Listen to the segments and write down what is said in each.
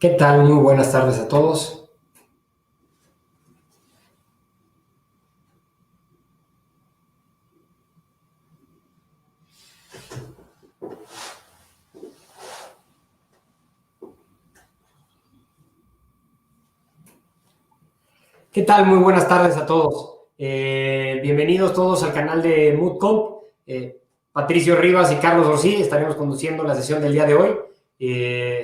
¿Qué tal? Muy buenas tardes a todos. ¿Qué tal? Muy buenas tardes a todos. Bienvenidos todos al canal de MoodComp. Patricio Rivas y Carlos Rossi estaremos conduciendo la sesión del día de hoy.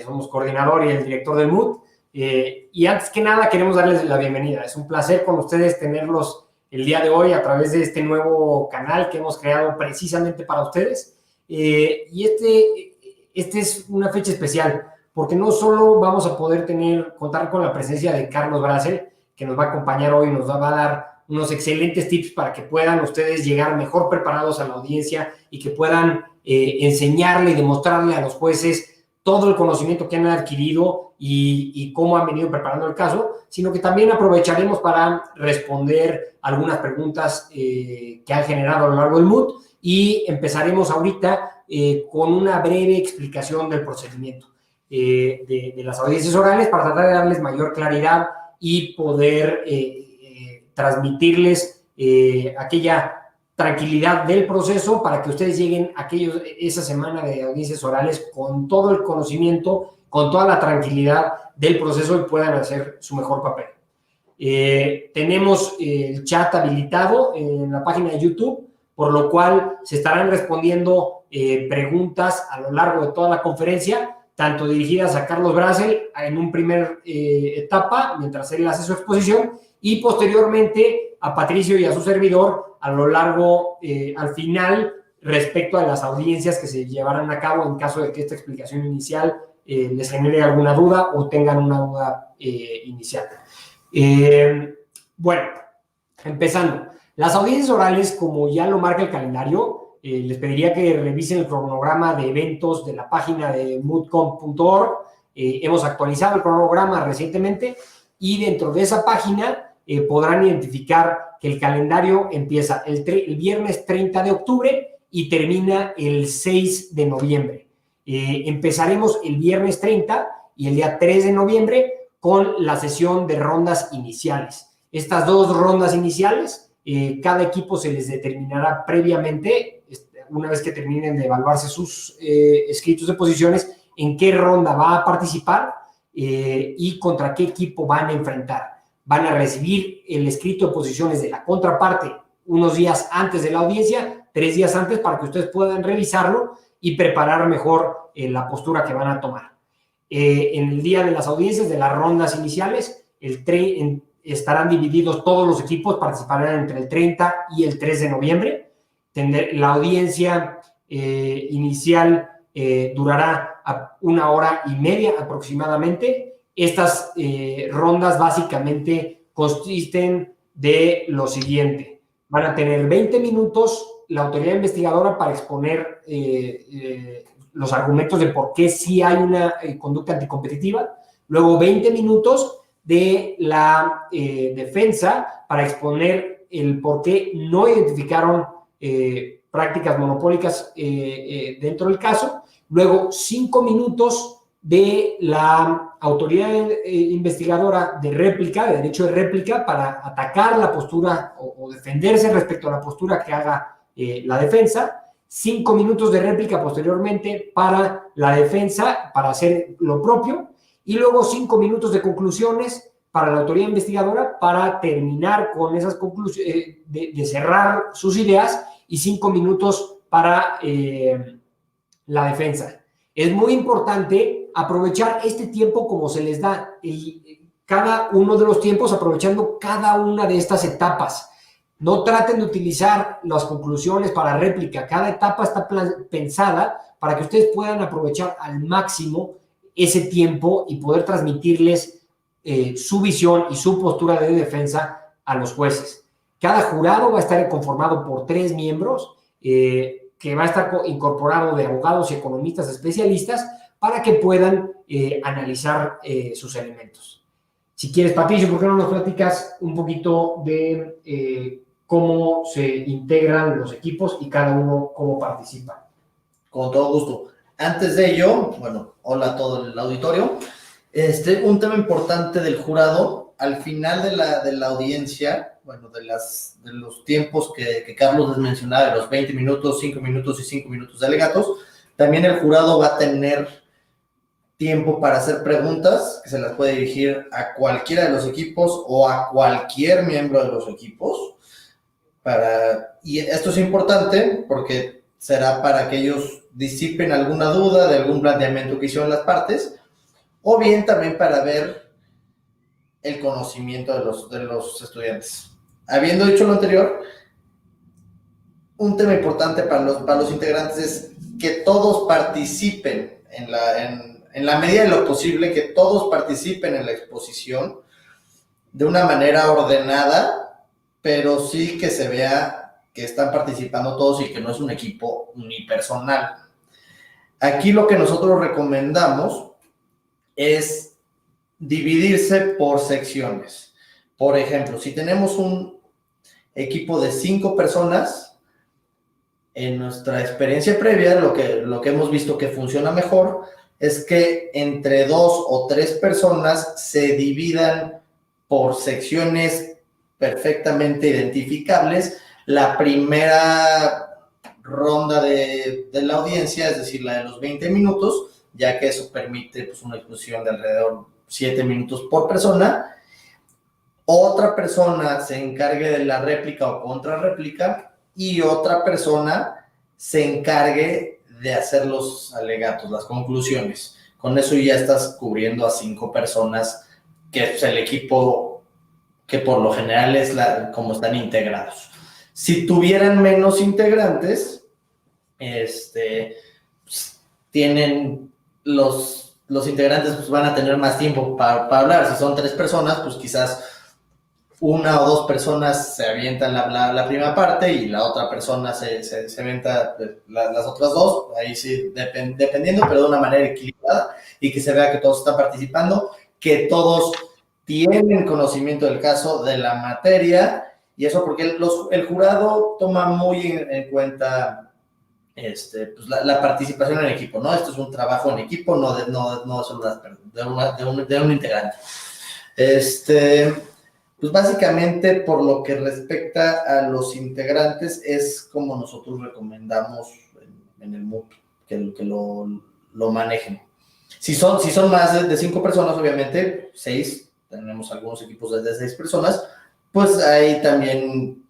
Somos coordinador y el director del Mood. Y antes que nada queremos darles la bienvenida. Es un placer con ustedes tenerlos el día de hoy a través de este nuevo canal que hemos creado precisamente para ustedes. Y este es una fecha especial porque no solo vamos a poder contar con la presencia de Carlos Brasel, que nos va a acompañar hoy, nos va a dar unos excelentes tips para que puedan ustedes llegar mejor preparados a la audiencia y que puedan enseñarle y demostrarle a los jueces todo el conocimiento que han adquirido y cómo han venido preparando el caso, sino que también aprovecharemos para responder algunas preguntas que han generado a lo largo del MOOC y empezaremos ahorita con una breve explicación del procedimiento de las audiencias orales para tratar de darles mayor claridad y poder transmitirles aquella tranquilidad del proceso para que ustedes lleguen esa semana de audiencias orales con todo el conocimiento, con toda la tranquilidad del proceso y puedan hacer su mejor papel. Tenemos el chat habilitado en la página de YouTube, por lo cual se estarán respondiendo preguntas a lo largo de toda la conferencia, tanto dirigidas a Carlos Brasel en un primer etapa, mientras él hace su exposición, y posteriormente a Patricio y a su servidor a lo largo, al final, respecto a las audiencias que se llevarán a cabo en caso de que esta explicación inicial les genere alguna duda o tengan una duda inicial. Bueno, empezando. Las audiencias orales, como ya lo marca el calendario, les pediría que revisen el cronograma de eventos de la página de moodcomp.org. Hemos actualizado el cronograma recientemente y dentro de esa página podrán identificar que el calendario empieza el viernes 30 de octubre y termina el 6 de noviembre. Empezaremos el viernes 30 y el día 3 de noviembre con la sesión de rondas iniciales. Estas dos rondas iniciales, cada equipo se les determinará previamente, una vez que terminen de evaluarse sus escritos de posiciones, en qué ronda va a participar y contra qué equipo van a enfrentar. Van a recibir el escrito de posiciones de la contraparte unos días antes de la audiencia, 3 días antes, para que ustedes puedan revisarlo y preparar mejor la postura que van a tomar. En el día de las audiencias, de las rondas iniciales, estarán divididos todos los equipos, participarán entre el 30 y el 3 de noviembre. La audiencia inicial durará 1 hora y media aproximadamente. Estas rondas básicamente consisten de lo siguiente. Van a tener 20 minutos la autoridad investigadora para exponer los argumentos de por qué sí hay una conducta anticompetitiva. Luego 20 minutos de la defensa para exponer el por qué no identificaron prácticas monopólicas dentro del caso. Luego 5 minutos de la autoridad investigadora de réplica, de derecho de réplica, para atacar la postura o defenderse respecto a la postura que haga la defensa. 5 minutos de réplica posteriormente para la defensa, para hacer lo propio. Y luego 5 minutos de conclusiones para la autoridad investigadora para terminar con esas conclusiones, de cerrar sus ideas, y 5 minutos para la defensa. Es muy importante aprovechar este tiempo como se les da, cada uno de los tiempos, aprovechando cada una de estas etapas. No traten de utilizar las conclusiones para réplica. Cada etapa está pensada para que ustedes puedan aprovechar al máximo ese tiempo y poder transmitirles su visión y su postura de defensa a los jueces. Cada jurado va a estar conformado por 3 miembros, que va a estar incorporado de abogados y economistas especialistas para que puedan analizar sus elementos. Si quieres, Patricio, ¿por qué no nos platicas un poquito de cómo se integran los equipos y cada uno cómo participa? Con todo gusto. Antes de ello, bueno, hola a todo el auditorio. Un tema importante del jurado, al final de la audiencia, bueno, de los tiempos que Carlos les mencionaba, de los 20 minutos, 5 minutos y 5 minutos de alegatos, también el jurado va a tener tiempo para hacer preguntas, que se las puede dirigir a cualquiera de los equipos o a cualquier miembro de los equipos. Y esto es importante porque será para que ellos disipen alguna duda de algún planteamiento que hicieron las partes, o bien también para ver el conocimiento de los estudiantes. Habiendo dicho lo anterior, un tema importante para los integrantes es que todos participen en la medida de lo posible, que todos participen en la exposición de una manera ordenada, pero sí que se vea que están participando todos y que no es un equipo unipersonal. Aquí lo que nosotros recomendamos es dividirse por secciones. Por ejemplo, si tenemos un equipo de 5 personas, en nuestra experiencia previa, lo que hemos visto que funciona mejor es que entre 2 o 3 personas se dividan por secciones perfectamente identificables. La primera ronda de la audiencia, es decir, la de los 20 minutos, ya que eso permite pues, una exposición de alrededor de 7 minutos por persona. Otra persona se encargue de la réplica o contrarréplica y otra persona se encargue de hacer los alegatos, las conclusiones. Con eso ya estás cubriendo a 5 personas, que es el equipo que por lo general es como están integrados. Si tuvieran menos integrantes, tienen los integrantes pues van a tener más tiempo para hablar. Si son 3 personas, pues quizás 1 o 2 personas se avientan la primera parte y la otra persona se avienta las otras 2, ahí sí, dependiendo, pero de una manera equilibrada y que se vea que todos están participando, que todos tienen conocimiento del caso, de la materia, y eso porque el jurado toma muy en cuenta pues la participación en equipo, ¿no? Esto es un trabajo en equipo, no solo de un integrante. Pues básicamente, por lo que respecta a los integrantes, es como nosotros recomendamos en el MUP que lo manejen. Si son más de 5 personas, obviamente, 6, tenemos algunos equipos de 6 personas, pues ahí también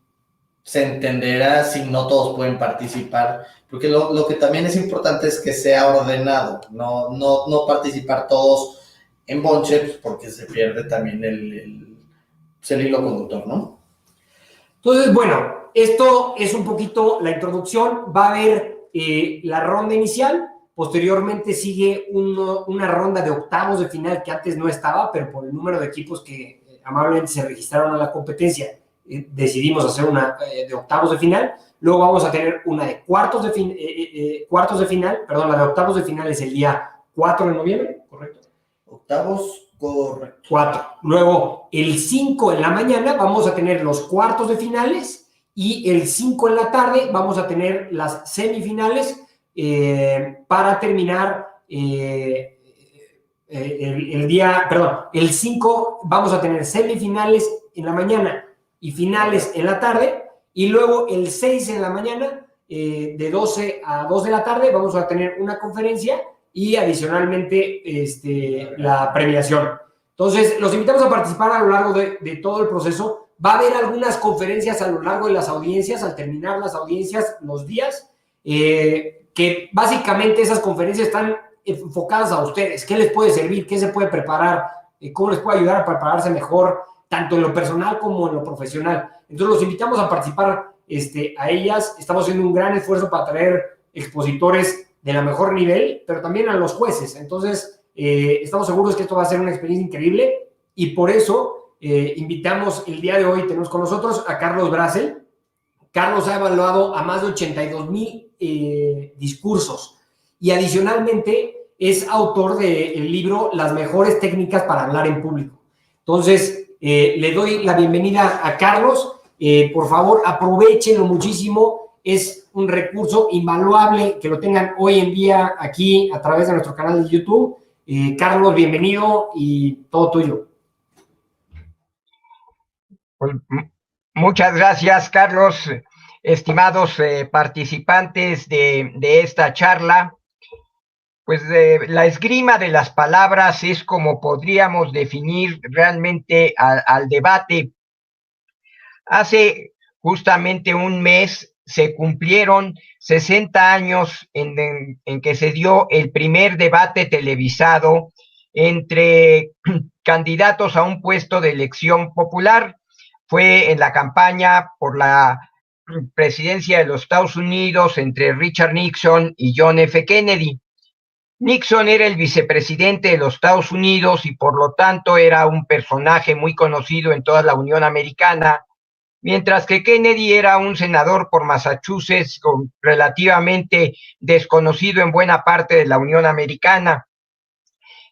se entenderá si no todos pueden participar, porque lo que también es importante es que sea ordenado, no participar todos en bonche, pues porque se pierde también el hilo conductor, ¿no? Entonces, bueno, esto es un poquito la introducción. Va a haber la ronda inicial, posteriormente sigue una ronda de octavos de final que antes no estaba, pero por el número de equipos que amablemente se registraron a la competencia, decidimos hacer una de octavos de final. Luego vamos a tener una de cuartos de final, perdón, la de octavos de final es el día 4 de noviembre, ¿correcto? Octavos, correcto. 4. Luego, el 5 en la mañana vamos a tener los cuartos de finales y el 5 en la tarde vamos a tener las semifinales para terminar el 5 vamos a tener semifinales en la mañana y finales en la tarde, y luego el 6 en la mañana, de 12 a 2 de la tarde, vamos a tener una conferencia y adicionalmente la premiación. Entonces, los invitamos a participar a lo largo de todo el proceso. Va a haber algunas conferencias a lo largo de las audiencias, al terminar las audiencias, los días, que básicamente esas conferencias están enfocadas a ustedes. ¿Qué les puede servir? ¿Qué se puede preparar? ¿Cómo les puede ayudar a prepararse mejor, tanto en lo personal como en lo profesional? Entonces, los invitamos a participar a ellas. Estamos haciendo un gran esfuerzo para traer expositores de la mejor nivel, pero también a los jueces. Entonces, estamos seguros que esto va a ser una experiencia increíble y por eso invitamos el día de hoy, tenemos con nosotros a Carlos Brasel. Carlos ha evaluado a más de 82,000 discursos y adicionalmente es autor del libro Las mejores técnicas para hablar en público. Entonces, le doy la bienvenida a Carlos. Por favor, aprovechenlo muchísimo. Es un recurso invaluable que lo tengan hoy en día aquí a través de nuestro canal de YouTube. Carlos, bienvenido y todo tuyo. Pues, muchas gracias, Carlos. Estimados participantes de esta charla, pues la esgrima de las palabras es como podríamos definir realmente al debate. Hace justamente un mes se cumplieron 60 años en que se dio el primer debate televisado entre candidatos a un puesto de elección popular. Fue en la campaña por la presidencia de los Estados Unidos entre Richard Nixon y John F. Kennedy. Nixon era el vicepresidente de los Estados Unidos y por lo tanto era un personaje muy conocido en toda la Unión Americana, mientras que Kennedy era un senador por Massachusetts relativamente desconocido en buena parte de la Unión Americana.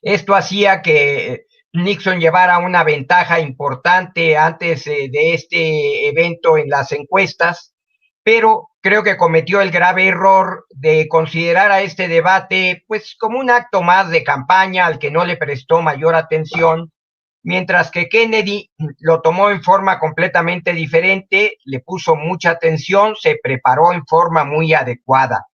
Esto hacía que Nixon llevara una ventaja importante antes de este evento en las encuestas, pero creo que cometió el grave error de considerar a este debate pues como un acto más de campaña al que no le prestó mayor atención, mientras que Kennedy lo tomó en forma completamente diferente, le puso mucha atención, se preparó en forma muy adecuada.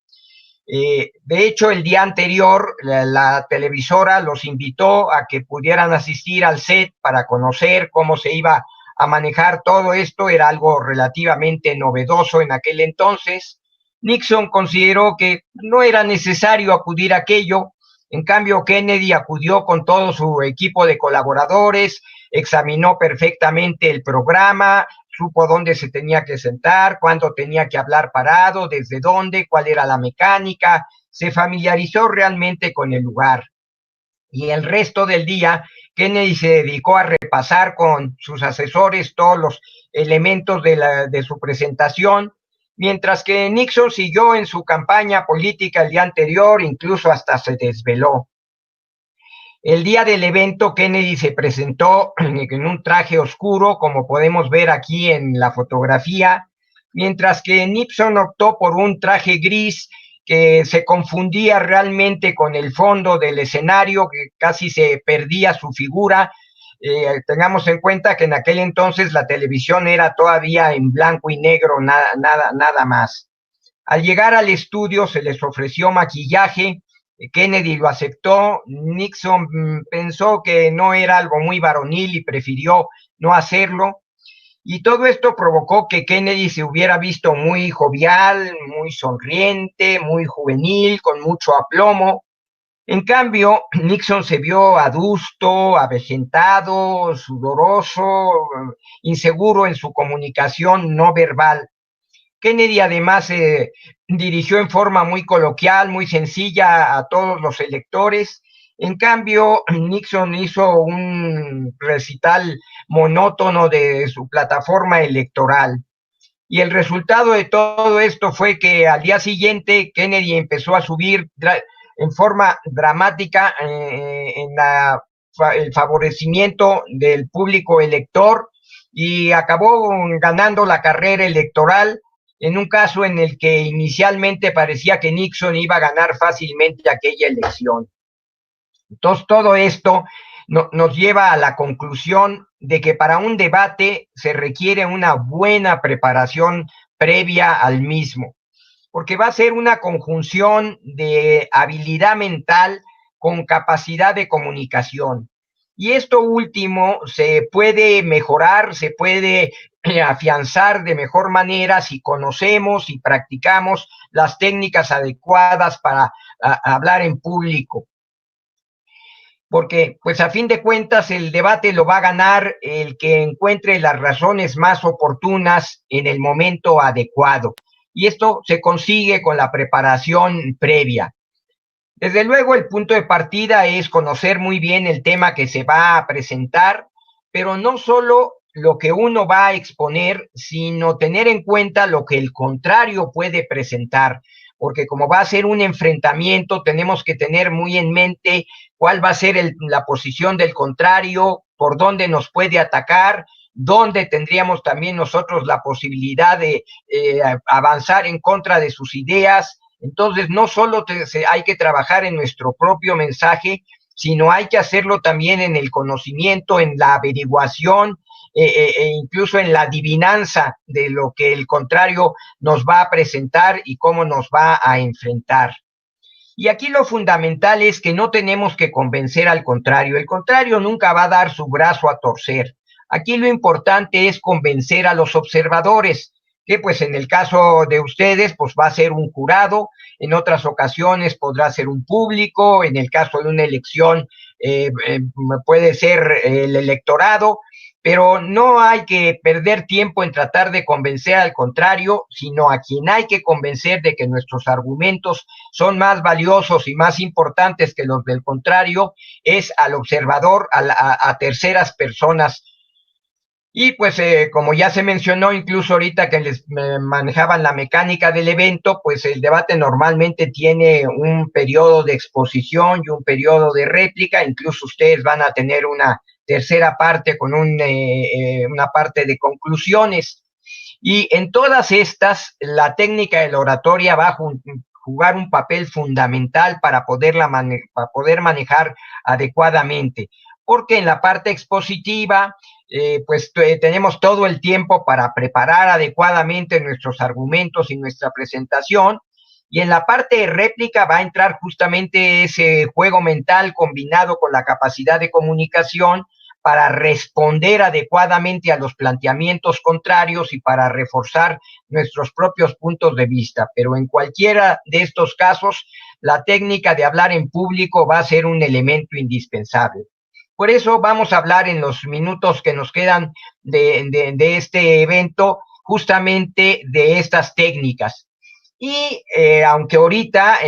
De hecho, el día anterior, la televisora los invitó a que pudieran asistir al set para conocer cómo se iba a manejar todo esto. Era algo relativamente novedoso en aquel entonces. Nixon consideró que no era necesario acudir a aquello. En cambio, Kennedy acudió con todo su equipo de colaboradores, examinó perfectamente el programa, supo dónde se tenía que sentar, cuándo tenía que hablar parado, desde dónde, cuál era la mecánica, se familiarizó realmente con el lugar. Y el resto del día, Kennedy se dedicó a repasar con sus asesores todos los elementos de su presentación, mientras que Nixon siguió en su campaña política el día anterior, incluso hasta se desveló. El día del evento, Kennedy se presentó en un traje oscuro, como podemos ver aquí en la fotografía, mientras que Nixon optó por un traje gris que se confundía realmente con el fondo del escenario, que casi se perdía su figura. Tengamos en cuenta que en aquel entonces la televisión era todavía en blanco y negro, nada más. Al llegar al estudio se les ofreció maquillaje. Kennedy lo aceptó. Nixon pensó que no era algo muy varonil y prefirió no hacerlo. Y todo esto provocó que Kennedy se hubiera visto muy jovial, muy sonriente, muy juvenil, con mucho aplomo. En cambio, Nixon se vio adusto, avejentado, sudoroso, inseguro en su comunicación no verbal. Kennedy además dirigió en forma muy coloquial, muy sencilla a todos los electores. En cambio, Nixon hizo un recital monótono de su plataforma electoral. Y el resultado de todo esto fue que al día siguiente Kennedy empezó a subir en forma dramática el favorecimiento del público elector y acabó ganando la carrera electoral en un caso en el que inicialmente parecía que Nixon iba a ganar fácilmente aquella elección. Entonces, todo esto nos lleva a la conclusión de que para un debate se requiere una buena preparación previa al mismo, porque va a ser una conjunción de habilidad mental con capacidad de comunicación. Y esto último se puede mejorar, se puede afianzar de mejor manera si conocemos y practicamos las técnicas adecuadas para hablar en público. Porque, pues a fin de cuentas, el debate lo va a ganar el que encuentre las razones más oportunas en el momento adecuado. Y esto se consigue con la preparación previa. Desde luego, el punto de partida es conocer muy bien el tema que se va a presentar, pero no solo lo que uno va a exponer, sino tener en cuenta lo que el contrario puede presentar, porque como va a ser un enfrentamiento, tenemos que tener muy en mente cuál va a ser la posición del contrario, por dónde nos puede atacar, dónde tendríamos también nosotros la posibilidad de avanzar en contra de sus ideas. Entonces, no solo hay que trabajar en nuestro propio mensaje, sino hay que hacerlo también en el conocimiento, en la averiguación, incluso en la adivinanza de lo que el contrario nos va a presentar y cómo nos va a enfrentar. Y aquí lo fundamental es que no tenemos que convencer al contrario. El contrario nunca va a dar su brazo a torcer. Aquí lo importante es convencer a los observadores, que pues en el caso de ustedes pues va a ser un jurado, en otras ocasiones podrá ser un público, en el caso de una elección puede ser el electorado, pero no hay que perder tiempo en tratar de convencer al contrario, sino a quien hay que convencer de que nuestros argumentos son más valiosos y más importantes que los del contrario, es al observador, a terceras personas. Y pues como ya se mencionó, incluso ahorita que les manejaban la mecánica del evento, pues el debate normalmente tiene un periodo de exposición y un periodo de réplica, incluso ustedes van a tener una tercera parte con una parte de conclusiones. Y en todas estas, la técnica de la oratoria va a jugar un papel fundamental para poder manejar adecuadamente, porque en la parte expositiva, pues tenemos todo el tiempo para preparar adecuadamente nuestros argumentos y nuestra presentación, y en la parte de réplica va a entrar justamente ese juego mental combinado con la capacidad de comunicación para responder adecuadamente a los planteamientos contrarios y para reforzar nuestros propios puntos de vista. Pero en cualquiera de estos casos, la técnica de hablar en público va a ser un elemento indispensable. Por eso vamos a hablar en los minutos que nos quedan de este evento justamente de estas técnicas. Y aunque ahorita,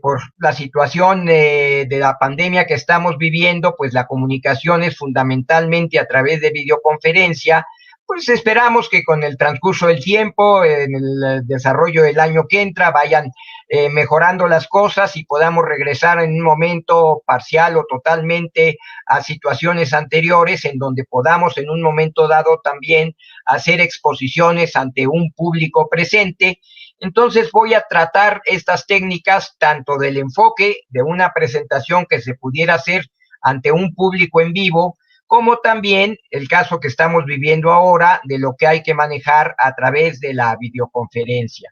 por la situación de la pandemia que estamos viviendo, pues la comunicación es fundamentalmente a través de videoconferencia, pues esperamos que con el transcurso del tiempo, en el desarrollo del año que entra, vayan mejorando las cosas y podamos regresar en un momento parcial o totalmente a situaciones anteriores, en donde podamos en un momento dado también hacer exposiciones ante un público presente. Entonces voy a tratar estas técnicas tanto del enfoque de una presentación que se pudiera hacer ante un público en vivo, como también el caso que estamos viviendo ahora de lo que hay que manejar a través de la videoconferencia.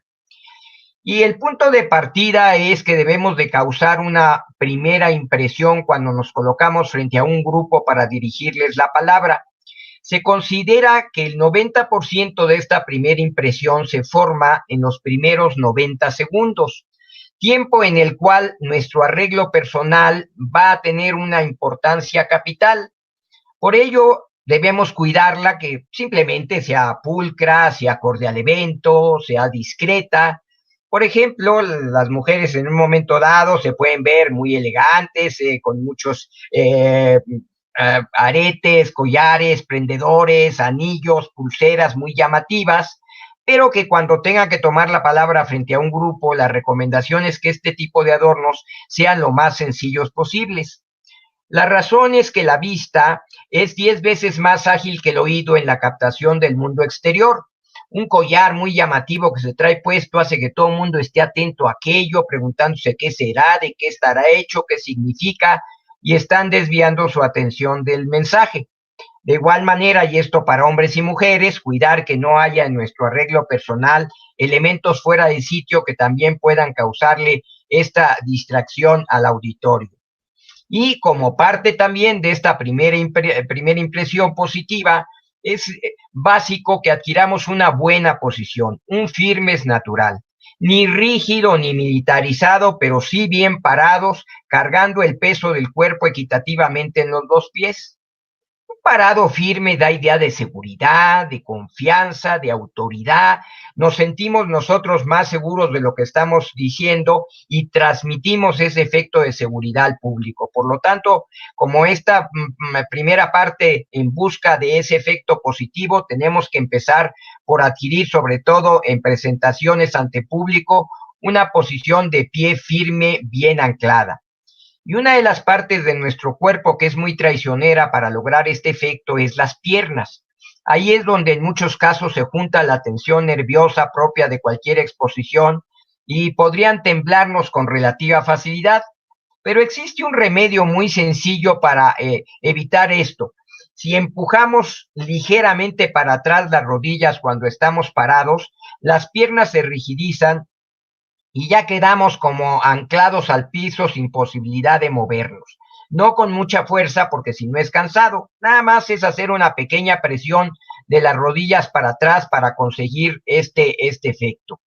Y el punto de partida es que debemos de causar una primera impresión cuando nos colocamos frente a un grupo para dirigirles la palabra. Se considera que el 90% de esta primera impresión se forma en los primeros 90 segundos, tiempo en el cual nuestro arreglo personal va a tener una importancia capital. Por ello, debemos cuidarla, que simplemente sea pulcra, sea acorde al evento, sea discreta. Por ejemplo, las mujeres en un momento dado se pueden ver muy elegantes, con muchos aretes, collares, prendedores, anillos, pulseras muy llamativas, pero que cuando tengan que tomar la palabra frente a un grupo, la recomendación es que este tipo de adornos sean lo más sencillos posibles. La razón es que la vista es 10 veces más ágil que el oído en la captación del mundo exterior. Un collar muy llamativo que se trae puesto hace que todo el mundo esté atento a aquello, preguntándose qué será, de qué estará hecho, qué significa, y están desviando su atención del mensaje. De igual manera, y esto para hombres y mujeres, cuidar que no haya en nuestro arreglo personal elementos fuera de sitio que también puedan causarle esta distracción al auditorio. Y como parte también de esta primera impresión positiva, es básico que adquiramos una buena posición, un firmes natural, ni rígido ni militarizado, pero sí bien parados, cargando el peso del cuerpo equitativamente en los dos pies. Un parado firme da idea de seguridad, de confianza, de autoridad. Nos sentimos nosotros más seguros de lo que estamos diciendo y transmitimos ese efecto de seguridad al público. Por lo tanto, como esta primera parte en busca de ese efecto positivo, tenemos que empezar por adquirir, sobre todo en presentaciones ante público, una posición de pie firme, bien anclada. Y una de las partes de nuestro cuerpo que es muy traicionera para lograr este efecto es las piernas. Ahí es donde en muchos casos se junta la tensión nerviosa propia de cualquier exposición y podrían temblarnos con relativa facilidad. Pero existe un remedio muy sencillo para evitar esto. Si empujamos ligeramente para atrás las rodillas cuando estamos parados, las piernas se rigidizan y ya quedamos como anclados al piso sin posibilidad de movernos. No con mucha fuerza, porque si no es cansado, nada más es hacer una pequeña presión de las rodillas para atrás para conseguir este efecto.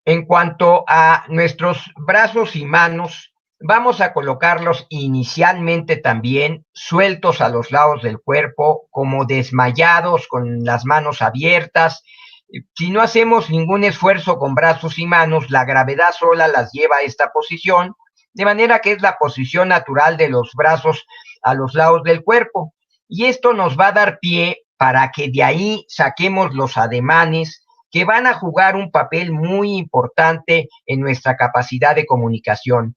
En cuanto a nuestros brazos y manos, vamos a colocarlos inicialmente también sueltos a los lados del cuerpo, como desmayados, con las manos abiertas. Si no hacemos ningún esfuerzo con brazos y manos, la gravedad sola las lleva a esta posición, de manera que es la posición natural de los brazos a los lados del cuerpo. Y esto nos va a dar pie para que de ahí saquemos los ademanes que van a jugar un papel muy importante en nuestra capacidad de comunicación,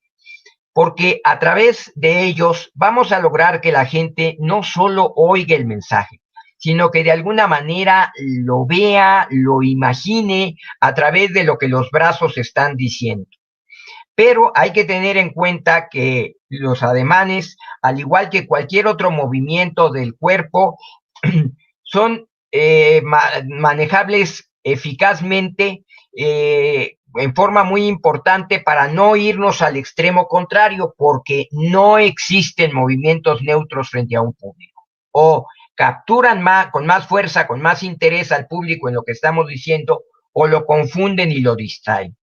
porque a través de ellos vamos a lograr que la gente no solo oiga el mensaje, sino que de alguna manera lo vea, lo imagine a través de lo que los brazos están diciendo. Pero hay que tener en cuenta que los ademanes, al igual que cualquier otro movimiento del cuerpo, son manejables eficazmente en forma muy importante para no irnos al extremo contrario, porque no existen movimientos neutros frente a un público. O capturan con más fuerza, con más interés al público en lo que estamos diciendo, o lo confunden y lo distraen.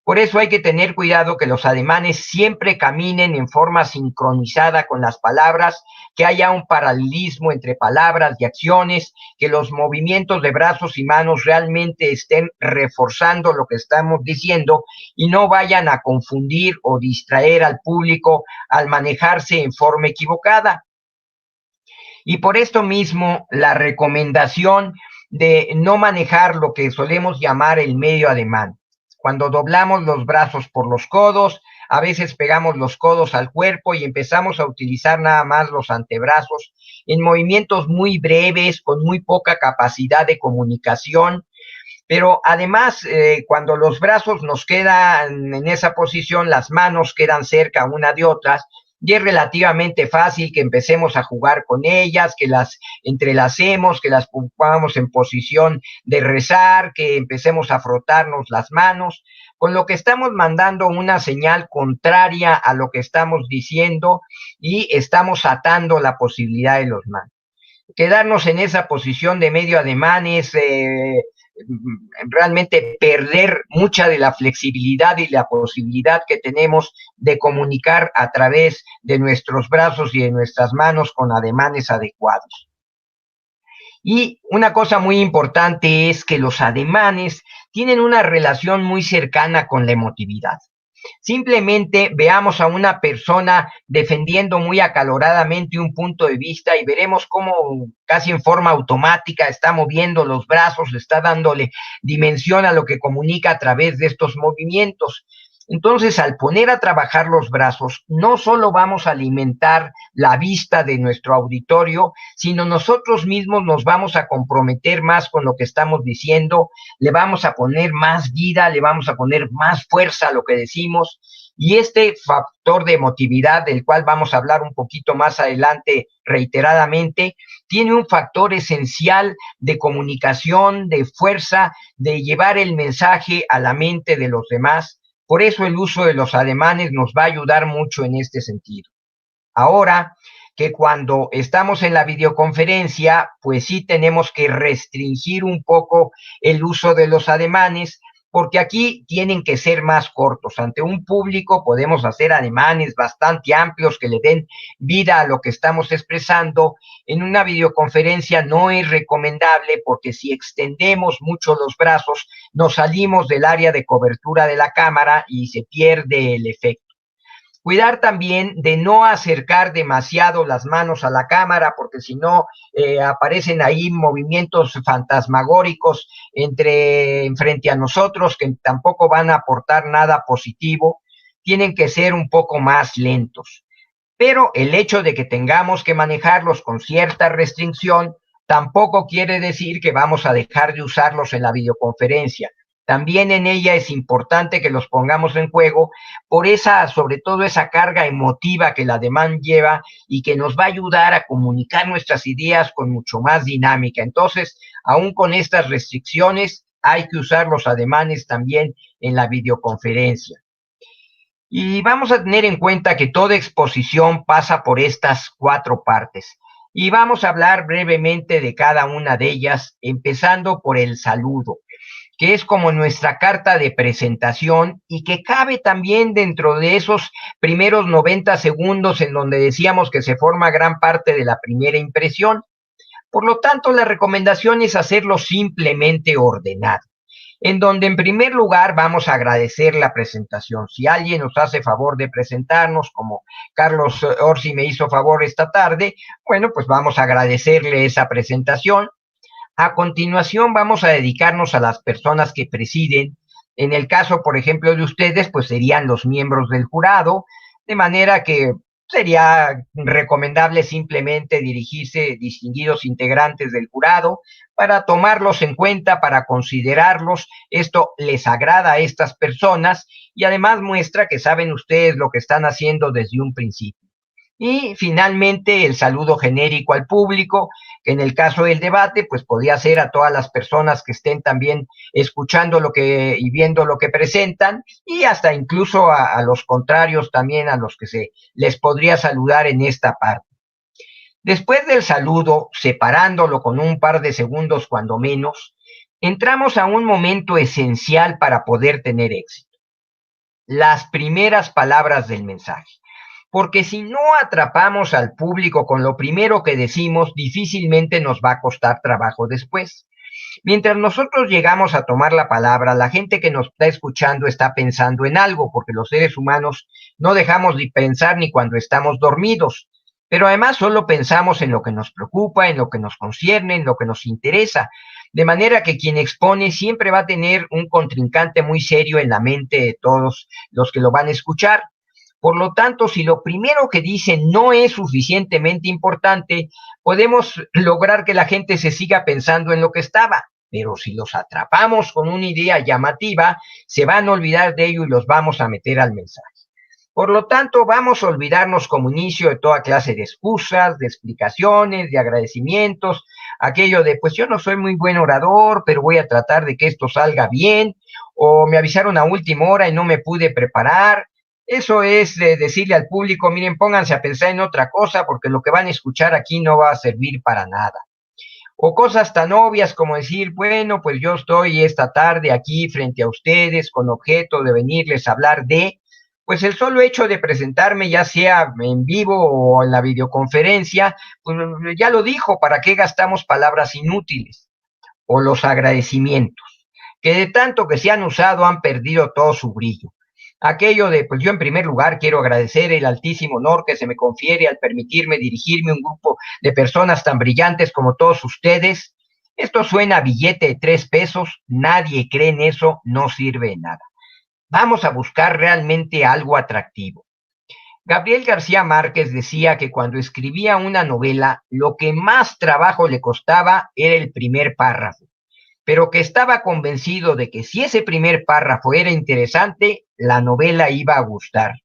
Por eso hay que tener cuidado que los ademanes siempre caminen en forma sincronizada con las palabras, que haya un paralelismo entre palabras y acciones, que los movimientos de brazos y manos realmente estén reforzando lo que estamos diciendo y no vayan a confundir o distraer al público al manejarse en forma equivocada. Y por esto mismo, la recomendación de no manejar lo que solemos llamar el medio ademán. Cuando doblamos los brazos por los codos, a veces pegamos los codos al cuerpo y empezamos a utilizar nada más los antebrazos en movimientos muy breves, con muy poca capacidad de comunicación. Pero además, cuando los brazos nos quedan en esa posición, las manos quedan cerca una de otras, y es relativamente fácil que empecemos a jugar con ellas, que las entrelacemos, que las pongamos en posición de rezar, que empecemos a frotarnos las manos, con lo que estamos mandando una señal contraria a lo que estamos diciendo y estamos atando la posibilidad de los manos. Quedarnos en esa posición de medio ademán es realmente perder mucha de la flexibilidad y la posibilidad que tenemos de comunicar a través de nuestros brazos y de nuestras manos con ademanes adecuados. Y una cosa muy importante es que los ademanes tienen una relación muy cercana con la emotividad. Simplemente veamos a una persona defendiendo muy acaloradamente un punto de vista y veremos cómo casi en forma automática está moviendo los brazos, está dándole dimensión a lo que comunica a través de estos movimientos. Entonces, al poner a trabajar los brazos, no solo vamos a alimentar la vista de nuestro auditorio, sino nosotros mismos nos vamos a comprometer más con lo que estamos diciendo, le vamos a poner más vida, le vamos a poner más fuerza a lo que decimos, y este factor de emotividad, del cual vamos a hablar un poquito más adelante reiteradamente, tiene un factor esencial de comunicación, de fuerza, de llevar el mensaje a la mente de los demás. Por eso el uso de los ademanes nos va a ayudar mucho en este sentido. Ahora que cuando estamos en la videoconferencia, pues sí tenemos que restringir un poco el uso de los ademanes, porque aquí tienen que ser más cortos. Ante un público podemos hacer ademanes bastante amplios que le den vida a lo que estamos expresando. En una videoconferencia no es recomendable, porque si extendemos mucho los brazos, nos salimos del área de cobertura de la cámara y se pierde el efecto. Cuidar también de no acercar demasiado las manos a la cámara, porque si no aparecen ahí movimientos fantasmagóricos frente a nosotros que tampoco van a aportar nada positivo. Tienen que ser un poco más lentos. Pero el hecho de que tengamos que manejarlos con cierta restricción tampoco quiere decir que vamos a dejar de usarlos en la videoconferencia. también en ella es importante que los pongamos en juego por sobre todo esa carga emotiva que el ademán lleva y que nos va a ayudar a comunicar nuestras ideas con mucho más dinámica. Entonces, aún con estas restricciones, hay que usar los ademanes también en la videoconferencia. Y vamos a tener en cuenta que toda exposición pasa por estas 4 partes. Y vamos a hablar brevemente de cada una de ellas, empezando por el saludo, que es como nuestra carta de presentación y que cabe también dentro de esos primeros 90 segundos en donde decíamos que se forma gran parte de la primera impresión. Por lo tanto, la recomendación es hacerlo simplemente ordenado, en donde en primer lugar vamos a agradecer la presentación. Si alguien nos hace favor de presentarnos, como Carlos Orsi me hizo favor esta tarde, bueno, pues vamos a agradecerle esa presentación. A continuación vamos a dedicarnos a las personas que presiden. En el caso, por ejemplo, de ustedes, pues serían los miembros del jurado, de manera que sería recomendable simplemente dirigirse distinguidos integrantes del jurado para tomarlos en cuenta, para considerarlos. Esto les agrada a estas personas y además muestra que saben ustedes lo que están haciendo desde un principio. Y finalmente el saludo genérico al público, que en el caso del debate, pues podría ser a todas las personas que estén también escuchando y viendo lo que presentan, y hasta incluso a los contrarios también, a los que se les podría saludar en esta parte. Después del saludo, separándolo con un par de segundos cuando menos, entramos a un momento esencial para poder tener éxito: las primeras palabras del mensaje. Porque si no atrapamos al público con lo primero que decimos, difícilmente nos va a costar trabajo después. Mientras nosotros llegamos a tomar la palabra, la gente que nos está escuchando está pensando en algo, porque los seres humanos no dejamos de pensar ni cuando estamos dormidos, pero además solo pensamos en lo que nos preocupa, en lo que nos concierne, en lo que nos interesa, de manera que quien expone siempre va a tener un contrincante muy serio en la mente de todos los que lo van a escuchar. Por lo tanto, si lo primero que dicen no es suficientemente importante, podemos lograr que la gente se siga pensando en lo que estaba. Pero si los atrapamos con una idea llamativa, se van a olvidar de ello y los vamos a meter al mensaje. Por lo tanto, vamos a olvidarnos como inicio de toda clase de excusas, de explicaciones, de agradecimientos, aquello de, pues yo no soy muy buen orador, pero voy a tratar de que esto salga bien, o me avisaron a última hora y no me pude preparar. Eso es decirle al público, miren, pónganse a pensar en otra cosa porque lo que van a escuchar aquí no va a servir para nada. O cosas tan obvias como decir, bueno, pues yo estoy esta tarde aquí frente a ustedes con objeto de venirles a hablar de, pues el solo hecho de presentarme, ya sea en vivo o en la videoconferencia, pues ya lo dijo, ¿para qué gastamos palabras inútiles? O los agradecimientos, que de tanto que se han usado han perdido todo su brillo. Aquello de, pues yo en primer lugar quiero agradecer el altísimo honor que se me confiere al permitirme dirigirme a un grupo de personas tan brillantes como todos ustedes. Esto suena a billete de 3 pesos, nadie cree en eso, no sirve de nada. Vamos a buscar realmente algo atractivo. Gabriel García Márquez decía que cuando escribía una novela, lo que más trabajo le costaba era el primer párrafo, pero que estaba convencido de que si ese primer párrafo era interesante, la novela iba a gustar.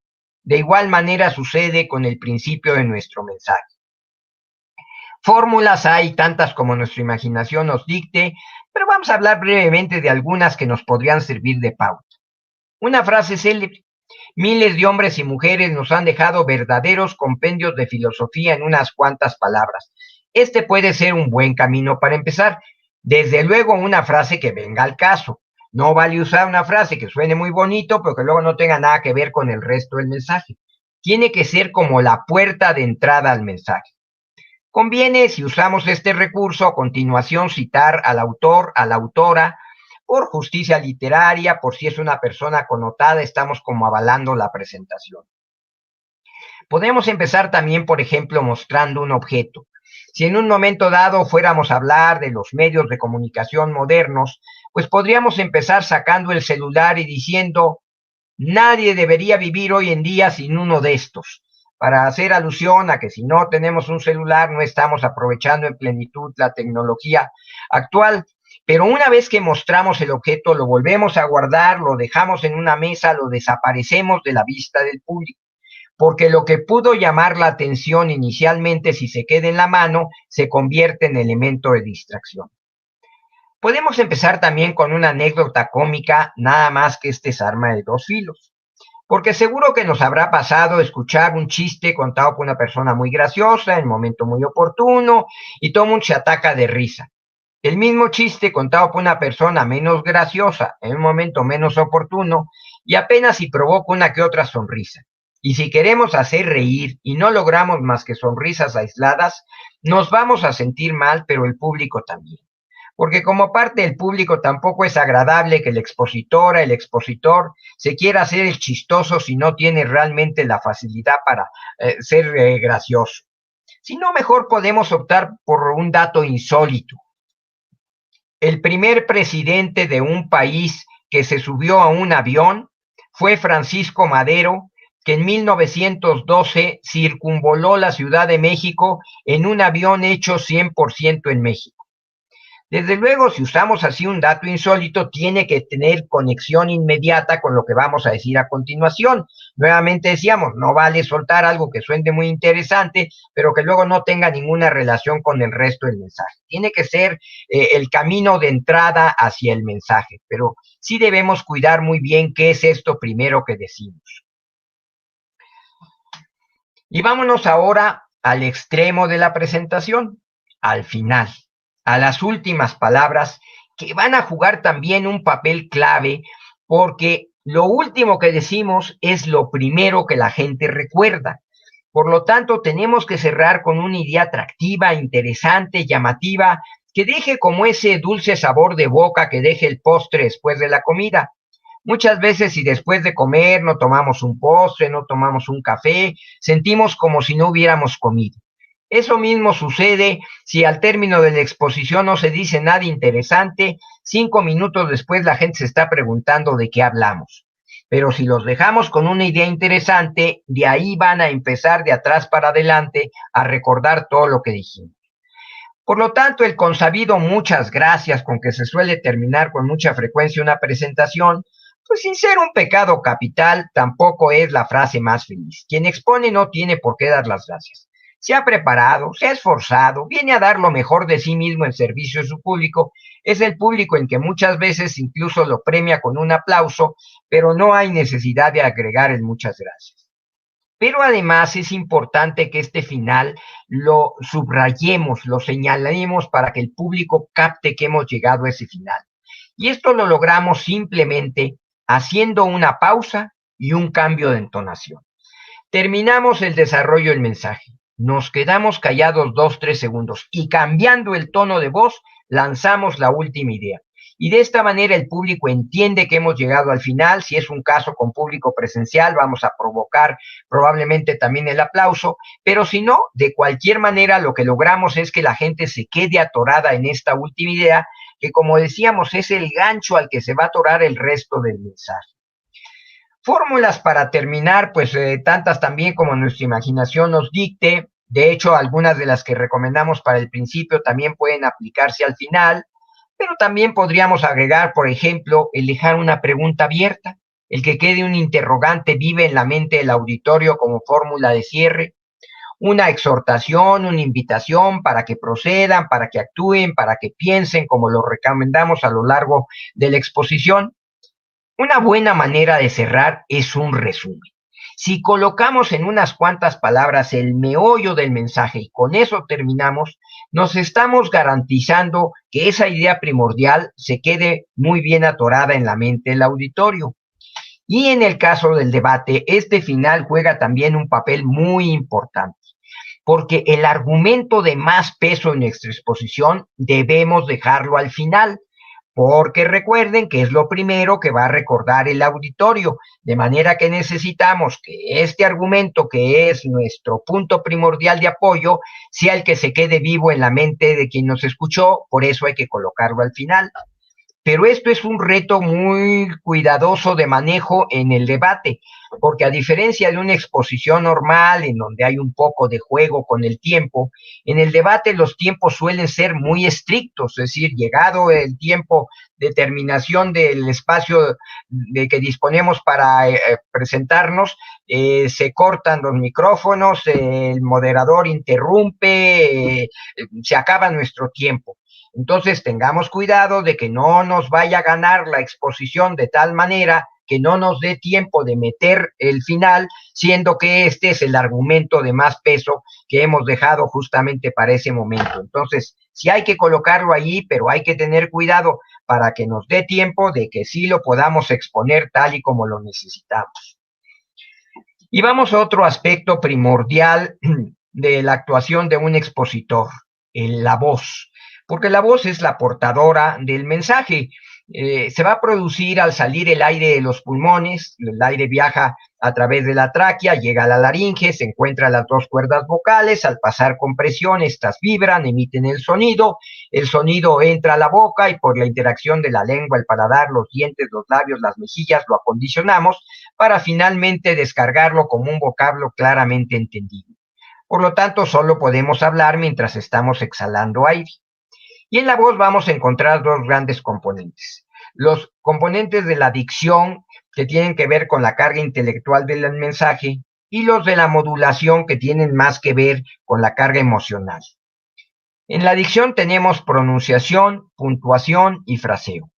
De igual manera sucede con el principio de nuestro mensaje. Fórmulas hay tantas como nuestra imaginación nos dicte, pero vamos a hablar brevemente de algunas que nos podrían servir de pauta. Una frase célebre: miles de hombres y mujeres nos han dejado verdaderos compendios de filosofía en unas cuantas palabras. Este puede ser un buen camino para empezar. Desde luego una frase que venga al caso. No vale usar una frase que suene muy bonito, pero que luego no tenga nada que ver con el resto del mensaje. Tiene que ser como la puerta de entrada al mensaje. Conviene, si usamos este recurso, a continuación citar al autor, a la autora, por justicia literaria, por si es una persona connotada, estamos como avalando la presentación. Podemos empezar también, por ejemplo, mostrando un objeto. Si en un momento dado fuéramos a hablar de los medios de comunicación modernos, pues podríamos empezar sacando el celular y diciendo, nadie debería vivir hoy en día sin uno de estos, para hacer alusión a que si no tenemos un celular no estamos aprovechando en plenitud la tecnología actual. pero una vez que mostramos el objeto, lo volvemos a guardar, lo dejamos en una mesa, lo desaparecemos de la vista del público, porque lo que pudo llamar la atención inicialmente, si se queda en la mano, se convierte en elemento de distracción. Podemos empezar también con una anécdota cómica, nada más que este es arma de dos filos. Porque seguro que nos habrá pasado escuchar un chiste contado por una persona muy graciosa, en un momento muy oportuno, y todo el mundo se ataca de risa. El mismo chiste contado por una persona menos graciosa, en un momento menos oportuno, y apenas si provoca una que otra sonrisa. Y si queremos hacer reír y no logramos más que sonrisas aisladas, nos vamos a sentir mal, pero el público también. Porque como parte del público tampoco es agradable que el expositor se quiera hacer el chistoso si no tiene realmente la facilidad para ser gracioso. Si no, mejor podemos optar por un dato insólito. El primer presidente de un país que se subió a un avión fue Francisco Madero, que en 1912 circunvoló la Ciudad de México en un avión hecho 100% en México. Desde luego, si usamos así un dato insólito, tiene que tener conexión inmediata con lo que vamos a decir a continuación. Nuevamente decíamos, no vale soltar algo que suene muy interesante, pero que luego no tenga ninguna relación con el resto del mensaje. Tiene que ser el camino de entrada hacia el mensaje, pero sí debemos cuidar muy bien qué es esto primero que decimos. Y vámonos ahora al extremo de la presentación, al final, a las últimas palabras, que van a jugar también un papel clave, porque lo último que decimos es lo primero que la gente recuerda. Por lo tanto, tenemos que cerrar con una idea atractiva, interesante, llamativa, que deje como ese dulce sabor de boca que deje el postre después de la comida. Muchas veces, si después de comer no tomamos un postre, no tomamos un café, sentimos como si no hubiéramos comido. Eso mismo sucede si al término de la exposición no se dice nada interesante, 5 minutos después la gente se está preguntando de qué hablamos. Pero si los dejamos con una idea interesante, de ahí van a empezar de atrás para adelante a recordar todo lo que dijimos. Por lo tanto, el consabido muchas gracias con que se suele terminar con mucha frecuencia una presentación, pues sin ser un pecado capital, tampoco es la frase más feliz. Quien expone no tiene por qué dar las gracias. Se ha preparado, se ha esforzado, viene a dar lo mejor de sí mismo en servicio de su público. Es el público el que muchas veces incluso lo premia con un aplauso, pero no hay necesidad de agregar el muchas gracias. Pero además es importante que este final lo subrayemos, lo señalemos para que el público capte que hemos llegado a ese final. Y esto lo logramos simplemente haciendo una pausa y un cambio de entonación. Terminamos el desarrollo del mensaje. Nos quedamos callados 2-3 segundos y cambiando el tono de voz, lanzamos la última idea. Y de esta manera el público entiende que hemos llegado al final. Si es un caso con público presencial, vamos a provocar probablemente también el aplauso, pero si no, de cualquier manera lo que logramos es que la gente se quede atorada en esta última idea, que como decíamos es el gancho al que se va a atorar el resto del mensaje. Fórmulas para terminar, pues tantas también como nuestra imaginación nos dicte. De hecho, algunas de las que recomendamos para el principio también pueden aplicarse al final, pero también podríamos agregar, por ejemplo, el dejar una pregunta abierta, el que quede un interrogante vive en la mente del auditorio como fórmula de cierre, una exhortación, una invitación para que procedan, para que actúen, para que piensen, como lo recomendamos a lo largo de la exposición. Una buena manera de cerrar es un resumen. Si colocamos en unas cuantas palabras el meollo del mensaje y con eso terminamos, nos estamos garantizando que esa idea primordial se quede muy bien atorada en la mente del auditorio. Y en el caso del debate, este final juega también un papel muy importante, porque el argumento de más peso en nuestra exposición debemos dejarlo al final, porque recuerden que es lo primero que va a recordar el auditorio, de manera que necesitamos que este argumento, que es nuestro punto primordial de apoyo, sea el que se quede vivo en la mente de quien nos escuchó, por eso hay que colocarlo al final. pero esto es un reto muy cuidadoso de manejo en el debate, porque a diferencia de una exposición normal en donde hay un poco de juego con el tiempo, en el debate los tiempos suelen ser muy estrictos, es decir, llegado el tiempo de terminación del espacio de que disponemos para presentarnos, se cortan los micrófonos, el moderador interrumpe, se acaba nuestro tiempo. Entonces tengamos cuidado de que no nos vaya a ganar la exposición de tal manera que no nos dé tiempo de meter el final, siendo que este es el argumento de más peso que hemos dejado justamente para ese momento. Entonces, sí hay que colocarlo ahí, pero hay que tener cuidado para que nos dé tiempo de que sí lo podamos exponer tal y como lo necesitamos. Y vamos a otro aspecto primordial de la actuación de un expositor, la voz. Porque la voz es la portadora del mensaje. Se va a producir al salir el aire de los pulmones, el aire viaja a través de la tráquea, llega a la laringe, se encuentran las dos cuerdas vocales, al pasar con presión, estas vibran, emiten el sonido entra a la boca y por la interacción de la lengua, el paladar, los dientes, los labios, las mejillas, lo acondicionamos para finalmente descargarlo como un vocablo claramente entendible. Por lo tanto, solo podemos hablar mientras estamos exhalando aire. Y en la voz vamos a encontrar dos grandes componentes. Los componentes de la dicción, que tienen que ver con la carga intelectual del mensaje, y los de la modulación, que tienen más que ver con la carga emocional. En la dicción tenemos pronunciación, puntuación y fraseo.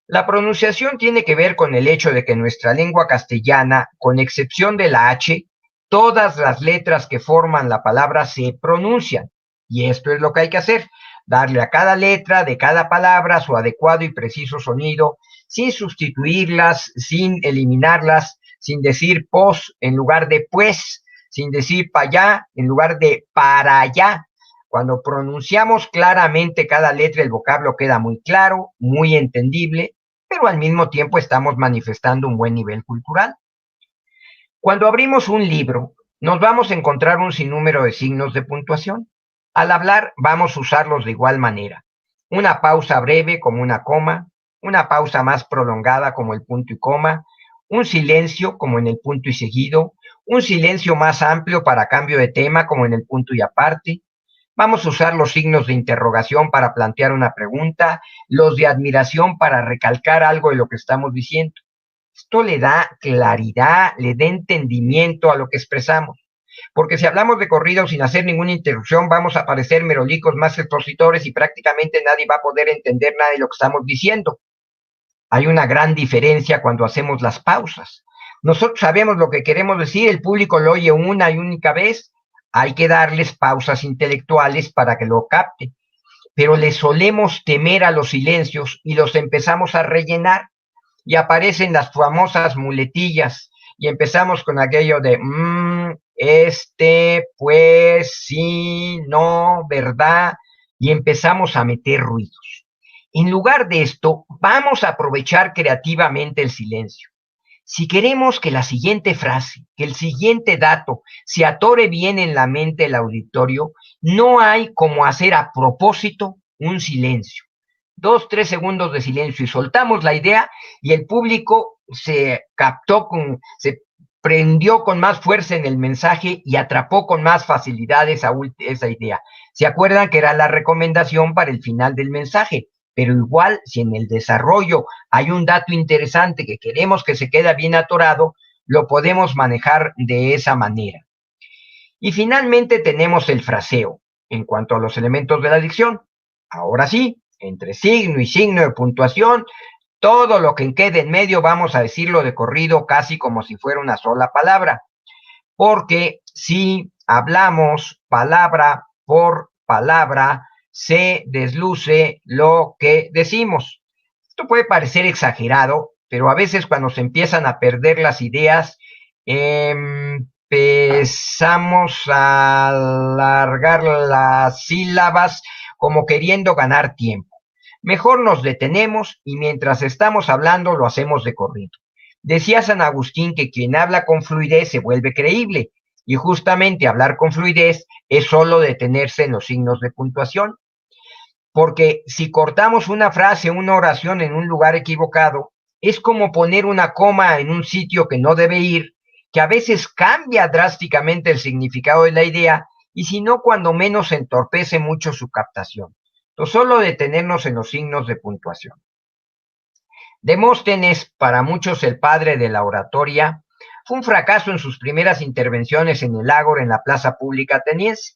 La pronunciación tiene que ver con el hecho de que en nuestra lengua castellana, con excepción de la H, todas las letras que forman la palabra se pronuncian. Y esto es lo que hay que hacer. Darle a cada letra de cada palabra su adecuado y preciso sonido, sin sustituirlas, sin eliminarlas, sin decir pos en lugar de pues, sin decir para allá en lugar de para allá. Cuando pronunciamos claramente cada letra, el vocablo queda muy claro, muy entendible, pero al mismo tiempo estamos manifestando un buen nivel cultural. Cuando abrimos un libro, nos vamos a encontrar un sinnúmero de signos de puntuación. Al hablar vamos a usarlos de igual manera. Una pausa breve como una coma, una pausa más prolongada como el punto y coma, un silencio como en el punto y seguido, un silencio más amplio para cambio de tema como en el punto y aparte. Vamos a usar los signos de interrogación para plantear una pregunta, los de admiración para recalcar algo de lo que estamos diciendo. Esto le da claridad, le da entendimiento a lo que expresamos. Porque si hablamos de corrido sin hacer ninguna interrupción, vamos a parecer merolicos más expositores y prácticamente nadie va a poder entender nada de lo que estamos diciendo. Hay una gran diferencia cuando hacemos las pausas. Nosotros sabemos lo que queremos decir, el público lo oye una y única vez, hay que darles pausas intelectuales para que lo capte. Pero le solemos temer a los silencios y los empezamos a rellenar y aparecen las famosas muletillas y empezamos con aquello de pues, sí, no, verdad, y empezamos a meter ruidos. En lugar de esto, vamos a aprovechar creativamente el silencio. Si queremos que la siguiente frase, que el siguiente dato se atore bien en la mente del auditorio, no hay como hacer a propósito un silencio. 2, 3 segundos de silencio y soltamos la idea y el público se se prendió con más fuerza en el mensaje y atrapó con más facilidad esa idea. ¿Se acuerdan que era la recomendación para el final del mensaje? Pero igual, si en el desarrollo hay un dato interesante que queremos que se quede bien atorado, lo podemos manejar de esa manera. Y finalmente tenemos el fraseo, en cuanto a los elementos de la dicción. Ahora sí, entre signo y signo de puntuación, todo lo que quede en medio vamos a decirlo de corrido casi como si fuera una sola palabra. Porque si hablamos palabra por palabra, se desluce lo que decimos. Esto puede parecer exagerado, pero a veces cuando se empiezan a perder las ideas, empezamos a alargar las sílabas como queriendo ganar tiempo. Mejor nos detenemos y mientras estamos hablando lo hacemos de corrido. Decía San Agustín que quien habla con fluidez se vuelve creíble, y justamente hablar con fluidez es solo detenerse en los signos de puntuación. porque si cortamos una frase, una oración en un lugar equivocado, es como poner una coma en un sitio que no debe ir, que a veces cambia drásticamente el significado de la idea y si no, cuando menos entorpece mucho su captación. Entonces, solo detenernos en los signos de puntuación. Demóstenes, para muchos el padre de la oratoria, fue un fracaso en sus primeras intervenciones en el ágora en la plaza pública ateniense.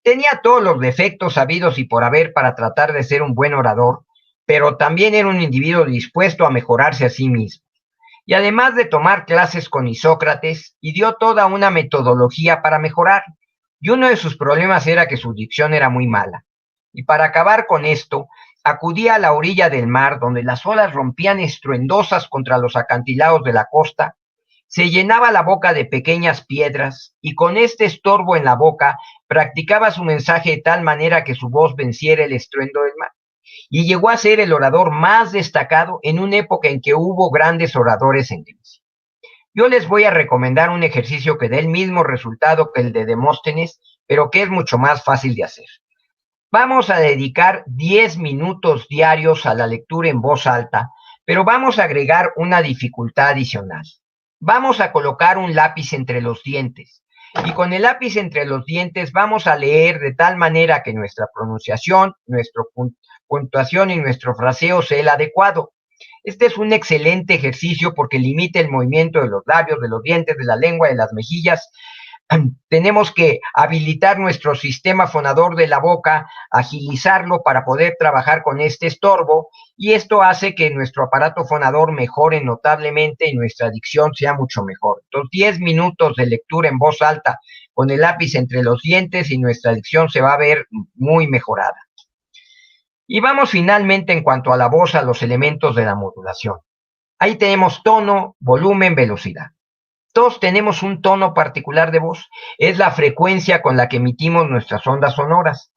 Tenía todos los defectos habidos y por haber para tratar de ser un buen orador, pero también era un individuo dispuesto a mejorarse a sí mismo. Y además de tomar clases con Isócrates, y dio toda una metodología para mejorar. Y uno de sus problemas era que su dicción era muy mala. Y para acabar con esto, acudía a la orilla del mar, donde las olas rompían estruendosas contra los acantilados de la costa, se llenaba la boca de pequeñas piedras, y con este estorbo en la boca, practicaba su mensaje de tal manera que su voz venciera el estruendo del mar. Y llegó a ser el orador más destacado en una época en que hubo grandes oradores en Grecia. Yo les voy a recomendar un ejercicio que dé el mismo resultado que el de Demóstenes, pero que es mucho más fácil de hacer. Vamos a dedicar 10 minutos diarios a la lectura en voz alta, pero vamos a agregar una dificultad adicional. Vamos a colocar un lápiz entre los dientes y con el lápiz entre los dientes vamos a leer de tal manera que nuestra pronunciación, nuestra puntuación y nuestro fraseo sea el adecuado. Este es un excelente ejercicio porque limita el movimiento de los labios, de los dientes, de la lengua, de las mejillas. Tenemos que habilitar nuestro sistema fonador de la boca, agilizarlo para poder trabajar con este estorbo y esto hace que nuestro aparato fonador mejore notablemente y nuestra dicción sea mucho mejor. Entonces, 10 minutos de lectura en voz alta con el lápiz entre los dientes y nuestra dicción se va a ver muy mejorada. Y vamos finalmente en cuanto a la voz a los elementos de la modulación. Ahí tenemos tono, volumen, velocidad. Todos tenemos un tono particular de voz, es la frecuencia con la que emitimos nuestras ondas sonoras.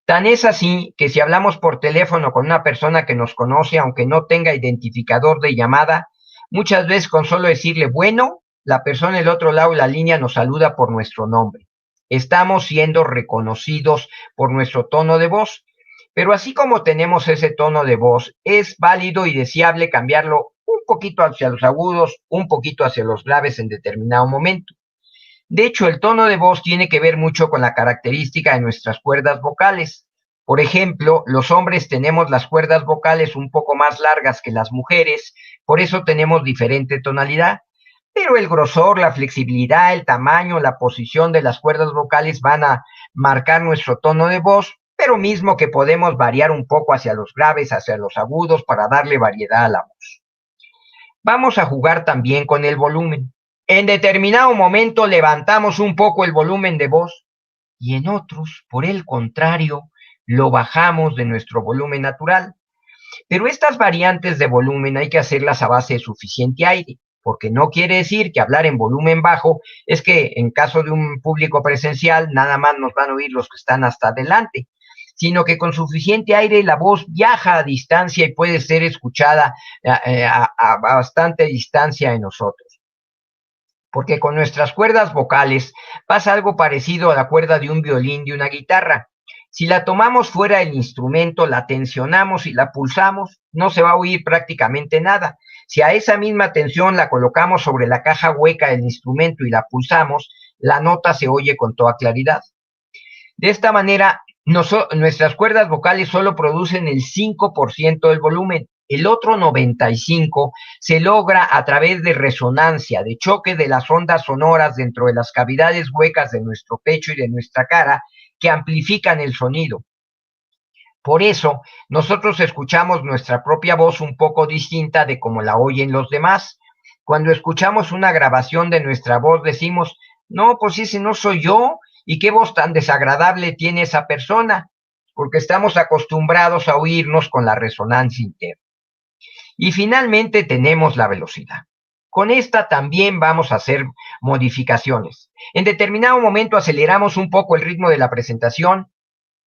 Tan es así que si hablamos por teléfono con una persona que nos conoce, aunque no tenga identificador de llamada, muchas veces con solo decirle bueno, la persona del otro lado de la línea nos saluda por nuestro nombre. Estamos siendo reconocidos por nuestro tono de voz, pero así como tenemos ese tono de voz, es válido y deseable cambiarlo un poquito hacia los agudos, un poquito hacia los graves en determinado momento. De hecho, el tono de voz tiene que ver mucho con la característica de nuestras cuerdas vocales. Por ejemplo, los hombres tenemos las cuerdas vocales un poco más largas que las mujeres, por eso tenemos diferente tonalidad, pero el grosor, la flexibilidad, el tamaño, la posición de las cuerdas vocales van a marcar nuestro tono de voz, pero mismo que podemos variar un poco hacia los graves, hacia los agudos, para darle variedad a la voz. Vamos a jugar también con el volumen. En determinado momento levantamos un poco el volumen de voz y en otros, por el contrario, lo bajamos de nuestro volumen natural. Pero estas variantes de volumen hay que hacerlas a base de suficiente aire, porque no quiere decir que hablar en volumen bajo es que en caso de un público presencial nada más nos van a oír los que están hasta adelante, sino que con suficiente aire la voz viaja a distancia y puede ser escuchada a bastante distancia de nosotros. Porque con nuestras cuerdas vocales pasa algo parecido a la cuerda de un violín, de una guitarra. Si la tomamos fuera del instrumento, la tensionamos y la pulsamos, no se va a oír prácticamente nada. Si a esa misma tensión la colocamos sobre la caja hueca del instrumento y la pulsamos, la nota se oye con toda claridad. De esta manera, nuestras cuerdas vocales solo producen el 5% del volumen. El otro 95% se logra a través de resonancia, de choque de las ondas sonoras dentro de las cavidades huecas de nuestro pecho y de nuestra cara, que amplifican el sonido. Por eso, nosotros escuchamos nuestra propia voz un poco distinta de como la oyen los demás. Cuando escuchamos una grabación de nuestra voz, decimos, no, pues ese no soy yo, ¿y qué voz tan desagradable tiene esa persona? Porque estamos acostumbrados a oírnos con la resonancia interna. Y finalmente tenemos la velocidad. Con esta también vamos a hacer modificaciones. En determinado momento aceleramos un poco el ritmo de la presentación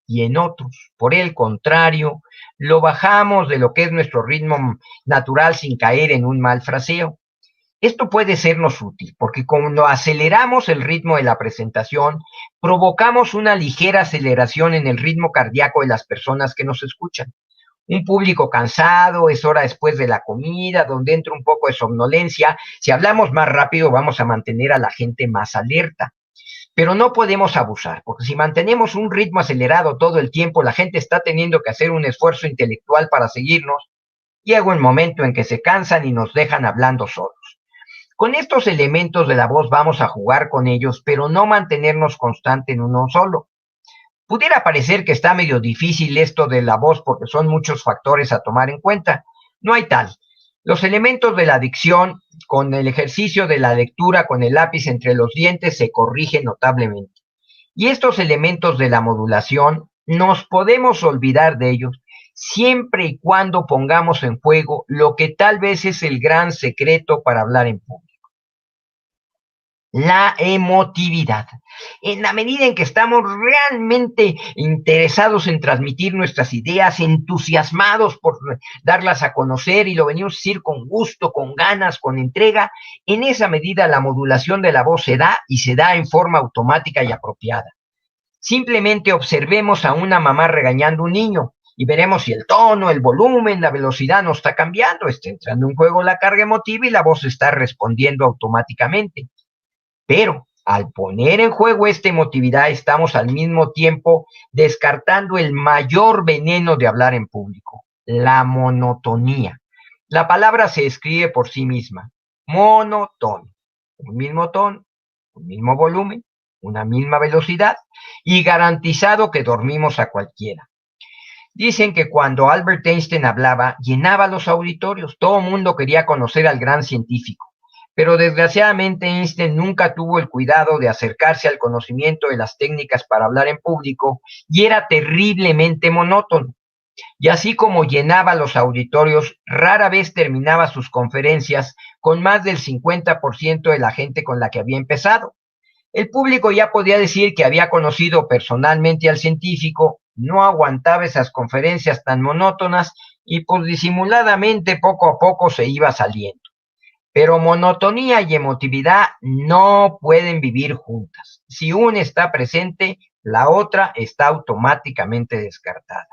y en otros, por el contrario, lo bajamos de lo que es nuestro ritmo natural sin caer en un mal fraseo. Esto puede sernos útil, porque cuando aceleramos el ritmo de la presentación, provocamos una ligera aceleración en el ritmo cardíaco de las personas que nos escuchan. Un público cansado, es hora después de la comida, donde entra un poco de somnolencia. Si hablamos más rápido, vamos a mantener a la gente más alerta. Pero no podemos abusar, porque si mantenemos un ritmo acelerado todo el tiempo, la gente está teniendo que hacer un esfuerzo intelectual para seguirnos. Llega un momento en que se cansan y nos dejan hablando solos. Con estos elementos de la voz vamos a jugar con ellos, pero no mantenernos constante en uno solo. Pudiera parecer que está medio difícil esto de la voz porque son muchos factores a tomar en cuenta. No hay tal. Los elementos de la dicción, con el ejercicio de la lectura con el lápiz entre los dientes, se corrigen notablemente. Y estos elementos de la modulación, nos podemos olvidar de ellos siempre y cuando pongamos en juego lo que tal vez es el gran secreto para hablar en público. La emotividad. En la medida en que estamos realmente interesados en transmitir nuestras ideas, entusiasmados por darlas a conocer, y lo venimos a decir con gusto, con ganas, con entrega, en esa medida la modulación de la voz se da y se da en forma automática y apropiada. Simplemente observemos a una mamá regañando a un niño y veremos si el tono, el volumen, la velocidad no está cambiando, está entrando en juego la carga emotiva y la voz está respondiendo automáticamente. Pero al poner en juego esta emotividad, estamos al mismo tiempo descartando el mayor veneno de hablar en público, la monotonía. La palabra se escribe por sí misma, monotono, un mismo tono, un mismo volumen, una misma velocidad y garantizado que dormimos a cualquiera. Dicen que cuando Albert Einstein hablaba, llenaba los auditorios, todo el mundo quería conocer al gran científico. Pero desgraciadamente Einstein nunca tuvo el cuidado de acercarse al conocimiento de las técnicas para hablar en público y era terriblemente monótono. Y así como llenaba los auditorios, rara vez terminaba sus conferencias con más del 50% de la gente con la que había empezado. El público ya podía decir que había conocido personalmente al científico, no aguantaba esas conferencias tan monótonas y pues disimuladamente poco a poco se iba saliendo. Pero monotonía y emotividad no pueden vivir juntas. Si una está presente, la otra está automáticamente descartada.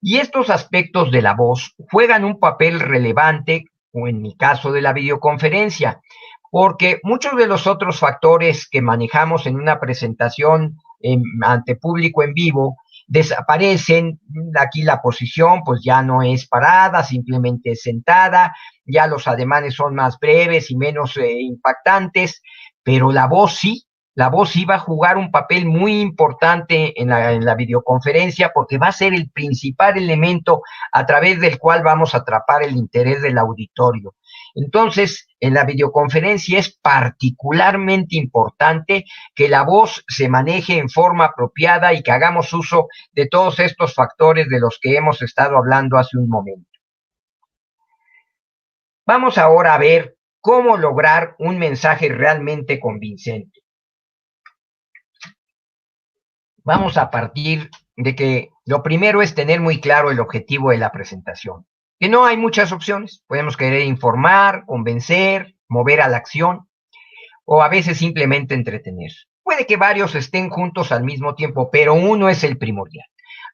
Y estos aspectos de la voz juegan un papel relevante, o en mi caso de la videoconferencia, porque muchos de los otros factores que manejamos en una presentación ante público en vivo desaparecen. Aquí la posición pues ya no es parada, simplemente es sentada, ya los ademanes son más breves y menos impactantes, pero la voz sí va a jugar un papel muy importante en la videoconferencia porque va a ser el principal elemento a través del cual vamos a atrapar el interés del auditorio. Entonces, en la videoconferencia es particularmente importante que la voz se maneje en forma apropiada y que hagamos uso de todos estos factores de los que hemos estado hablando hace un momento. Vamos ahora a ver cómo lograr un mensaje realmente convincente. Vamos a partir de que lo primero es tener muy claro el objetivo de la presentación. Que no hay muchas opciones. Podemos querer informar, convencer, mover a la acción o a veces simplemente entretener. Puede que varios estén juntos al mismo tiempo, pero uno es el primordial.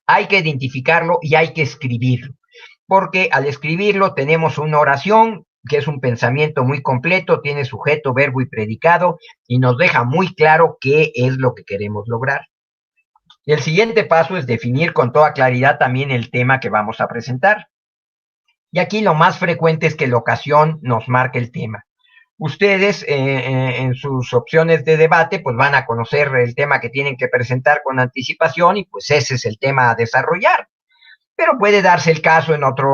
Hay que identificarlo y hay que escribirlo, porque al escribirlo tenemos una oración que es un pensamiento muy completo, tiene sujeto, verbo y predicado y nos deja muy claro qué es lo que queremos lograr. Y el siguiente paso es definir con toda claridad también el tema que vamos a presentar. Y aquí lo más frecuente es que la ocasión nos marque el tema. Ustedes en sus opciones de debate pues van a conocer el tema que tienen que presentar con anticipación y pues ese es el tema a desarrollar. Pero puede darse el caso en otra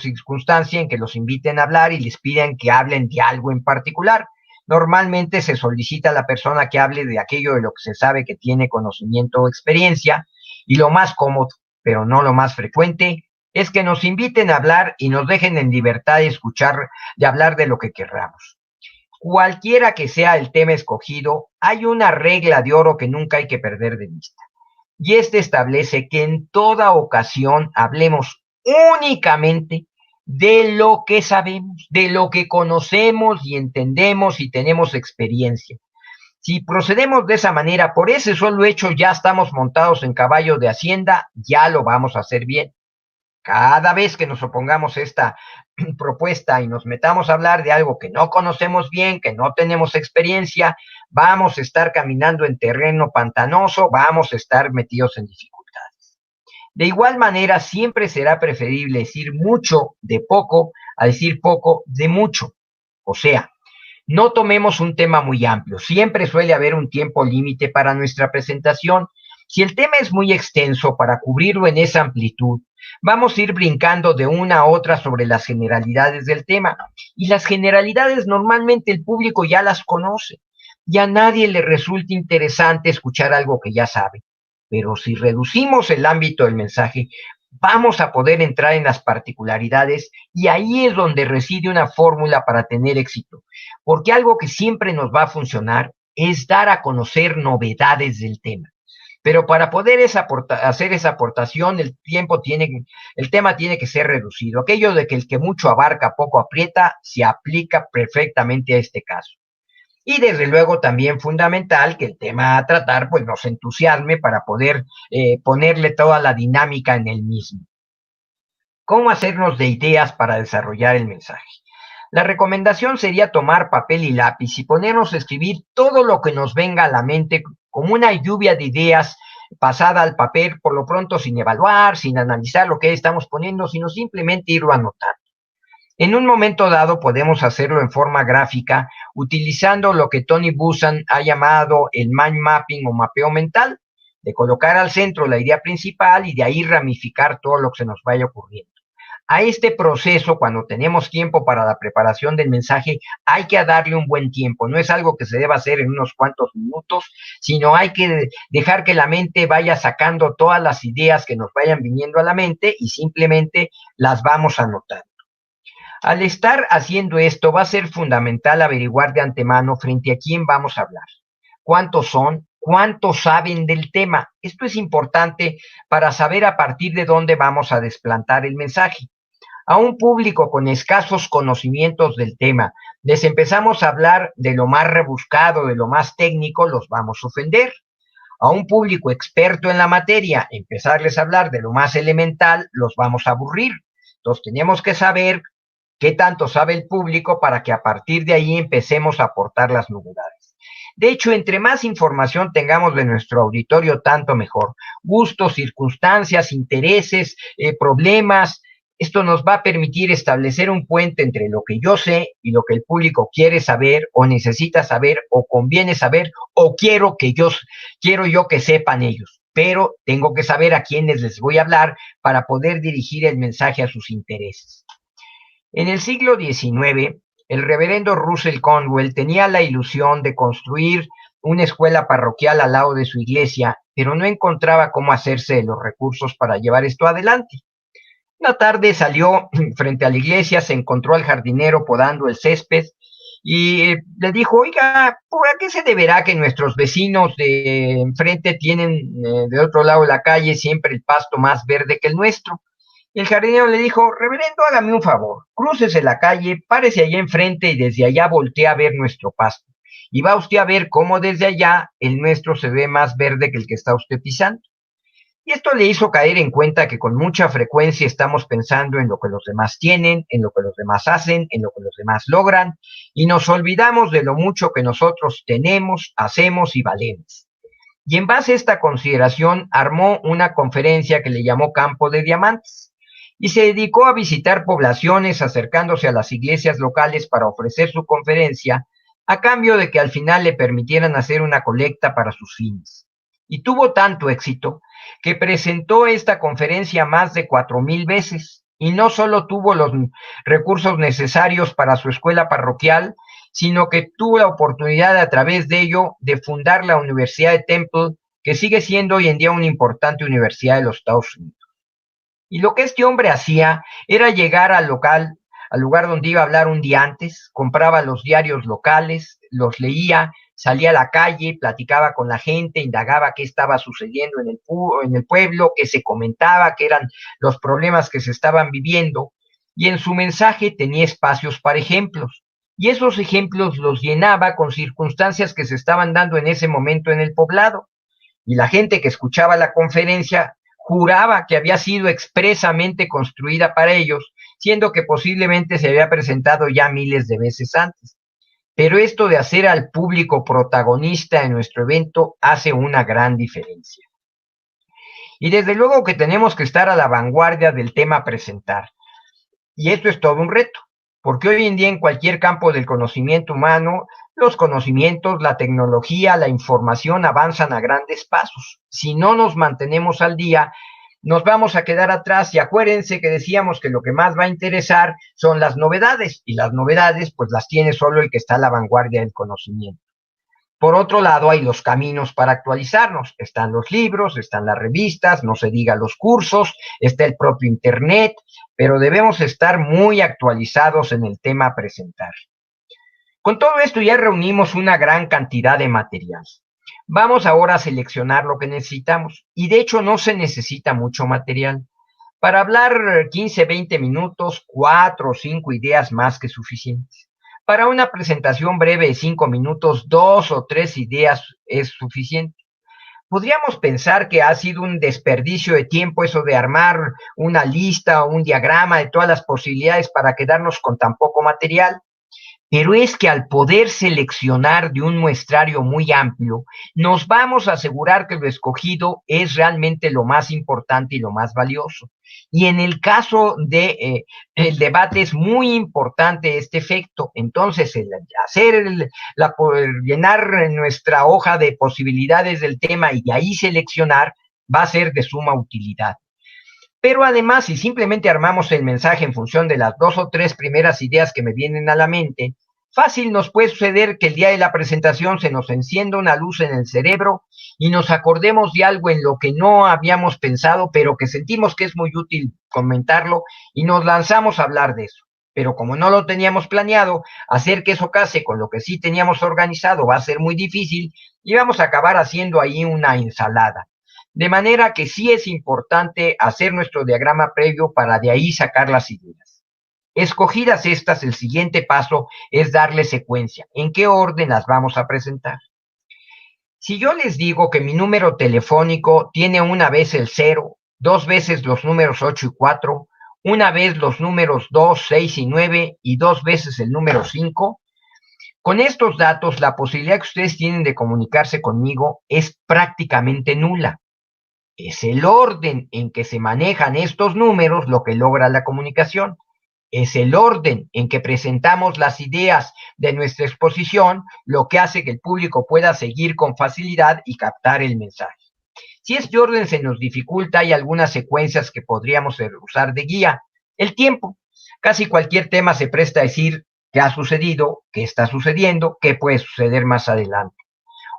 circunstancia en que los inviten a hablar y les piden que hablen de algo en particular. Normalmente se solicita a la persona que hable de aquello de lo que se sabe que tiene conocimiento o experiencia, y lo más cómodo, pero no lo más frecuente, es que nos inviten a hablar y nos dejen en libertad de escuchar, de hablar de lo que querramos. Cualquiera que sea el tema escogido, hay una regla de oro que nunca hay que perder de vista. Y este establece que en toda ocasión hablemos únicamente de lo que sabemos, de lo que conocemos y entendemos y tenemos experiencia. Si procedemos de esa manera, por ese solo hecho ya estamos montados en caballo de Hacienda, ya lo vamos a hacer bien. Cada vez que nos opongamos a esta propuesta y nos metamos a hablar de algo que no conocemos bien, que no tenemos experiencia, vamos a estar caminando en terreno pantanoso, vamos a estar metidos en dificultades. De igual manera, siempre será preferible decir mucho de poco a decir poco de mucho. O sea, no tomemos un tema muy amplio, siempre suele haber un tiempo límite para nuestra presentación. Si el tema es muy extenso, para cubrirlo en esa amplitud, vamos a ir brincando de una a otra sobre las generalidades del tema. Y las generalidades normalmente el público ya las conoce. Y a nadie le resulta interesante escuchar algo que ya sabe. Pero si reducimos el ámbito del mensaje, vamos a poder entrar en las particularidades y ahí es donde reside una fórmula para tener éxito. Porque algo que siempre nos va a funcionar es dar a conocer novedades del tema. Pero para poder hacer esa aportación, el tema tiene que ser reducido. Aquello de que el que mucho abarca, poco aprieta, se aplica perfectamente a este caso. Y desde luego también fundamental que el tema a tratar pues nos entusiasme para poder ponerle toda la dinámica en el mismo. ¿Cómo hacernos de ideas para desarrollar el mensaje? La recomendación sería tomar papel y lápiz y ponernos a escribir todo lo que nos venga a la mente como una lluvia de ideas pasada al papel, por lo pronto sin evaluar, sin analizar lo que estamos poniendo, sino simplemente irlo anotando. En un momento dado podemos hacerlo en forma gráfica utilizando lo que Tony Buzan ha llamado el mind mapping o mapeo mental, de colocar al centro la idea principal y de ahí ramificar todo lo que se nos vaya ocurriendo. A este proceso, cuando tenemos tiempo para la preparación del mensaje, hay que darle un buen tiempo. No es algo que se deba hacer en unos cuantos minutos, sino hay que dejar que la mente vaya sacando todas las ideas que nos vayan viniendo a la mente y simplemente las vamos anotando. Al estar haciendo esto, va a ser fundamental averiguar de antemano frente a quién vamos a hablar. ¿Cuántos son? ¿Cuántos saben del tema? Esto es importante para saber a partir de dónde vamos a desplantar el mensaje. A un público con escasos conocimientos del tema, les empezamos a hablar de lo más rebuscado, de lo más técnico, los vamos a ofender. A un público experto en la materia, empezarles a hablar de lo más elemental, los vamos a aburrir. Entonces tenemos que saber qué tanto sabe el público para que a partir de ahí empecemos a aportar las novedades. De hecho, entre más información tengamos de nuestro auditorio, tanto mejor. Gustos, circunstancias, intereses, problemas. Esto nos va a permitir establecer un puente entre lo que yo sé y lo que el público quiere saber o necesita saber o conviene saber o quiero yo que sepan ellos. Pero tengo que saber a quiénes les voy a hablar para poder dirigir el mensaje a sus intereses. En el siglo XIX, el reverendo Russell Conwell tenía la ilusión de construir una escuela parroquial al lado de su iglesia, pero no encontraba cómo hacerse de los recursos para llevar esto adelante. Una tarde salió frente a la iglesia, se encontró al jardinero podando el césped y le dijo, oiga, ¿por qué se deberá que nuestros vecinos de enfrente tienen de otro lado de la calle siempre el pasto más verde que el nuestro? Y el jardinero le dijo, reverendo, hágame un favor, crúcese la calle, párese allá enfrente y desde allá voltea a ver nuestro pasto. Y va usted a ver cómo desde allá el nuestro se ve más verde que el que está usted pisando. Y esto le hizo caer en cuenta que con mucha frecuencia estamos pensando en lo que los demás tienen, en lo que los demás hacen, en lo que los demás logran, y nos olvidamos de lo mucho que nosotros tenemos, hacemos y valemos. Y en base a esta consideración armó una conferencia que le llamó Campo de Diamantes, y se dedicó a visitar poblaciones acercándose a las iglesias locales para ofrecer su conferencia, a cambio de que al final le permitieran hacer una colecta para sus fines. Y tuvo tanto éxito que presentó esta conferencia más de 4,000 veces y no solo tuvo los recursos necesarios para su escuela parroquial, sino que tuvo la oportunidad a través de ello de fundar la Universidad de Temple, que sigue siendo hoy en día una importante universidad de los Estados Unidos. Y lo que este hombre hacía era llegar al lugar donde iba a hablar un día antes, compraba los diarios locales, los leía, salía a la calle, platicaba con la gente, indagaba qué estaba sucediendo en el pueblo, qué se comentaba, qué eran los problemas que se estaban viviendo. y en su mensaje tenía espacios para ejemplos. Y esos ejemplos los llenaba con circunstancias que se estaban dando en ese momento en el poblado. Y la gente que escuchaba la conferencia juraba que había sido expresamente construida para ellos, siendo que posiblemente se había presentado ya miles de veces antes. Pero esto de hacer al público protagonista en nuestro evento hace una gran diferencia. Y desde luego que tenemos que estar a la vanguardia del tema a presentar. Y esto es todo un reto, porque hoy en día en cualquier campo del conocimiento humano, los conocimientos, la tecnología, la información avanzan a grandes pasos. Si no nos mantenemos al día, nos vamos a quedar atrás, y acuérdense que decíamos que lo que más va a interesar son las novedades, y las novedades pues las tiene solo el que está a la vanguardia del conocimiento. Por otro lado, hay los caminos para actualizarnos. Están los libros, están las revistas, no se diga los cursos, está el propio Internet, pero debemos estar muy actualizados en el tema a presentar. Con todo esto ya reunimos una gran cantidad de material. Vamos ahora a seleccionar lo que necesitamos, y de hecho no se necesita mucho material. Para hablar 15, 20 minutos, 4 o 5 ideas más que suficientes. Para una presentación breve de 5 minutos, 2 o 3 ideas es suficiente. Podríamos pensar que ha sido un desperdicio de tiempo eso de armar una lista o un diagrama de todas las posibilidades para quedarnos con tan poco material. Pero es que al poder seleccionar de un muestrario muy amplio, nos vamos a asegurar que lo escogido es realmente lo más importante y lo más valioso. Y en el caso de el debate es muy importante este efecto. Entonces, llenar nuestra hoja de posibilidades del tema y de ahí seleccionar va a ser de suma utilidad. Pero además, si simplemente armamos el mensaje en función de las 2 o 3 primeras ideas que me vienen a la mente, fácil nos puede suceder que el día de la presentación se nos encienda una luz en el cerebro y nos acordemos de algo en lo que no habíamos pensado, pero que sentimos que es muy útil comentarlo y nos lanzamos a hablar de eso. Pero como no lo teníamos planeado, hacer que eso case con lo que sí teníamos organizado va a ser muy difícil y vamos a acabar haciendo ahí una ensalada. De manera que sí es importante hacer nuestro diagrama previo para de ahí sacar las ideas. Escogidas estas, el siguiente paso es darle secuencia. ¿En qué orden las vamos a presentar? Si yo les digo que mi número telefónico tiene una vez el 0, 2 veces los números 8 y 4, una vez los números 2, 6 y 9 y 2 veces el número 5, con estos datos la posibilidad que ustedes tienen de comunicarse conmigo es prácticamente nula. Es el orden en que se manejan estos números lo que logra la comunicación. Es el orden en que presentamos las ideas de nuestra exposición lo que hace que el público pueda seguir con facilidad y captar el mensaje. Si este orden se nos dificulta, hay algunas secuencias que podríamos usar de guía. El tiempo. Casi cualquier tema se presta a decir qué ha sucedido, qué está sucediendo, qué puede suceder más adelante.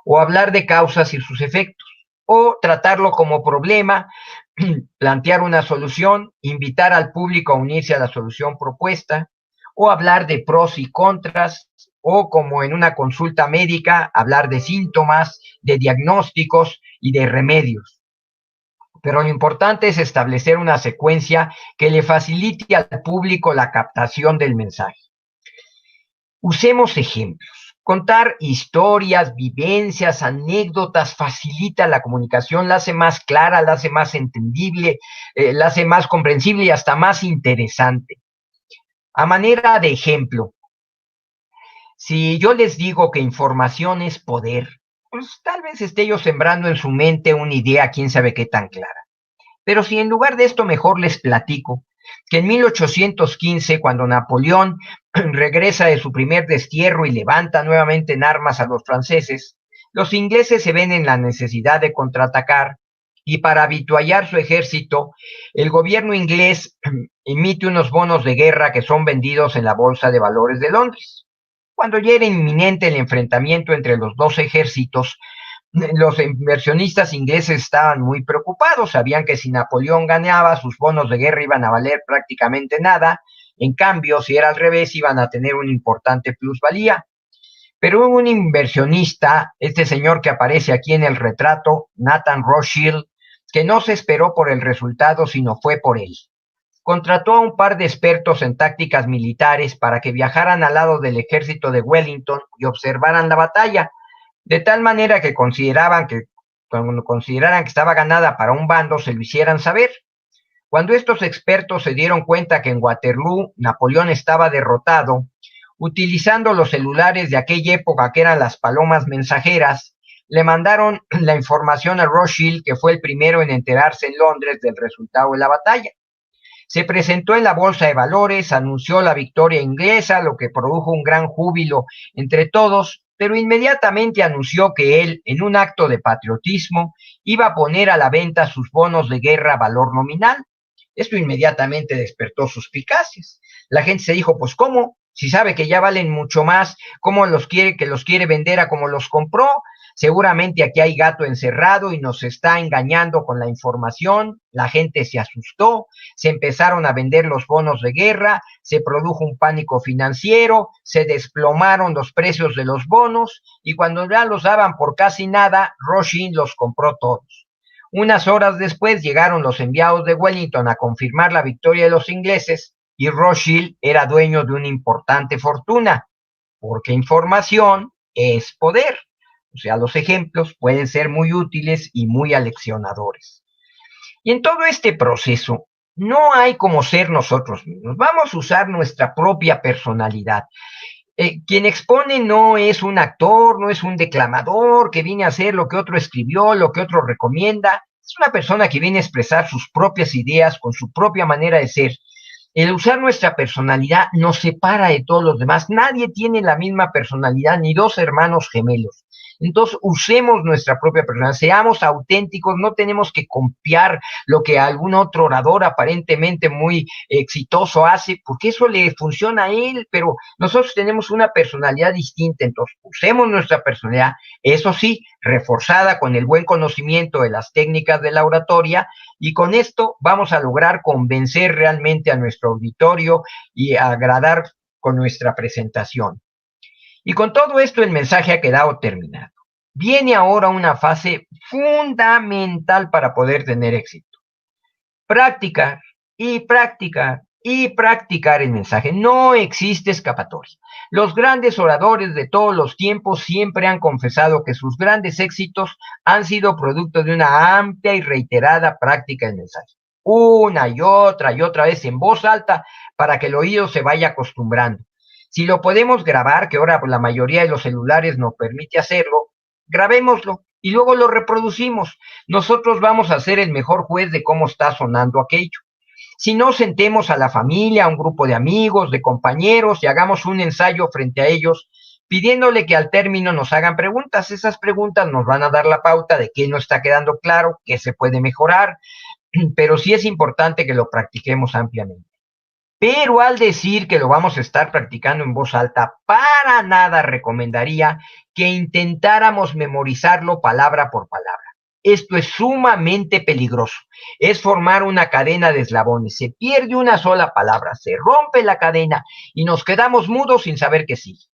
O hablar de causas y sus efectos. O tratarlo como problema, plantear una solución, invitar al público a unirse a la solución propuesta, o hablar de pros y contras, o como en una consulta médica, hablar de síntomas, de diagnósticos y de remedios. Pero lo importante es establecer una secuencia que le facilite al público la captación del mensaje. Usemos ejemplos. Contar historias, vivencias, anécdotas facilita la comunicación, la hace más clara, la hace más entendible, la hace más comprensible y hasta más interesante. A manera de ejemplo, si yo les digo que información es poder, pues tal vez esté yo sembrando en su mente una idea, quién sabe qué tan clara. Pero si en lugar de esto mejor les platico que en 1815, cuando Napoleón regresa de su primer destierro y levanta nuevamente en armas a los franceses, los ingleses se ven en la necesidad de contraatacar y para avituallar su ejército, el gobierno inglés emite unos bonos de guerra que son vendidos en la Bolsa de Valores de Londres. Cuando ya era inminente el enfrentamiento entre los dos ejércitos, los inversionistas ingleses estaban muy preocupados, sabían que si Napoleón ganaba, sus bonos de guerra iban a valer prácticamente nada, en cambio, si era al revés, iban a tener una importante plusvalía. Pero hubo un inversionista, este señor que aparece aquí en el retrato, Nathan Rothschild, que no se esperó por el resultado, sino fue por él. contrató a un par de expertos en tácticas militares para que viajaran al lado del ejército de Wellington y observaran la batalla, de tal manera que cuando consideraran que estaba ganada para un bando, se lo hicieran saber. Cuando estos expertos se dieron cuenta que en Waterloo Napoleón estaba derrotado, utilizando los celulares de aquella época que eran las palomas mensajeras, le mandaron la información a Rothschild, que fue el primero en enterarse en Londres del resultado de la batalla. Se presentó en la bolsa de valores, anunció la victoria inglesa, lo que produjo un gran júbilo entre todos, pero inmediatamente anunció que él, en un acto de patriotismo, iba a poner a la venta sus bonos de guerra a valor nominal. Esto inmediatamente despertó suspicacias. La gente se dijo, pues ¿cómo? Si sabe que ya valen mucho más, ¿cómo los quiere vender a como los compró? Seguramente aquí hay gato encerrado y nos está engañando con la información. La gente se asustó, se empezaron a vender los bonos de guerra, se produjo un pánico financiero, se desplomaron los precios de los bonos y cuando ya los daban por casi nada, Rothschild los compró todos. Unas horas después llegaron los enviados de Wellington a confirmar la victoria de los ingleses y Rothschild era dueño de una importante fortuna, porque información es poder. O sea, los ejemplos pueden ser muy útiles y muy aleccionadores. Y en todo este proceso, no hay como ser nosotros mismos. Vamos a usar nuestra propia personalidad. Quien expone no es un actor, no es un declamador que viene a hacer lo que otro escribió, lo que otro recomienda. Es una persona que viene a expresar sus propias ideas con su propia manera de ser. El usar nuestra personalidad nos separa de todos los demás. Nadie tiene la misma personalidad, ni dos hermanos gemelos. Entonces, usemos nuestra propia personalidad, seamos auténticos, no tenemos que copiar lo que algún otro orador aparentemente muy exitoso hace, porque eso le funciona a él, pero nosotros tenemos una personalidad distinta, entonces usemos nuestra personalidad, eso sí, reforzada con el buen conocimiento de las técnicas de la oratoria, y con esto vamos a lograr convencer realmente a nuestro auditorio y agradar con nuestra presentación. Y con todo esto el mensaje ha quedado terminado. Viene ahora una fase fundamental para poder tener éxito. Practicar y practicar y practicar el mensaje. No existe escapatoria. Los grandes oradores de todos los tiempos siempre han confesado que sus grandes éxitos han sido producto de una amplia y reiterada práctica del mensaje. Una y otra vez en voz alta para que el oído se vaya acostumbrando. Si lo podemos grabar, que ahora la mayoría de los celulares nos permite hacerlo, grabémoslo y luego lo reproducimos. Nosotros vamos a ser el mejor juez de cómo está sonando aquello. Si no, sentemos a la familia, a un grupo de amigos, de compañeros y hagamos un ensayo frente a ellos, pidiéndole que al término nos hagan preguntas. Esas preguntas nos van a dar la pauta de qué no está quedando claro, qué se puede mejorar, pero sí es importante que lo practiquemos ampliamente. Pero al decir que lo vamos a estar practicando en voz alta, para nada recomendaría que intentáramos memorizarlo palabra por palabra. Esto es sumamente peligroso. Es formar una cadena de eslabones. Se pierde una sola palabra, se rompe la cadena y nos quedamos mudos sin saber qué sigue.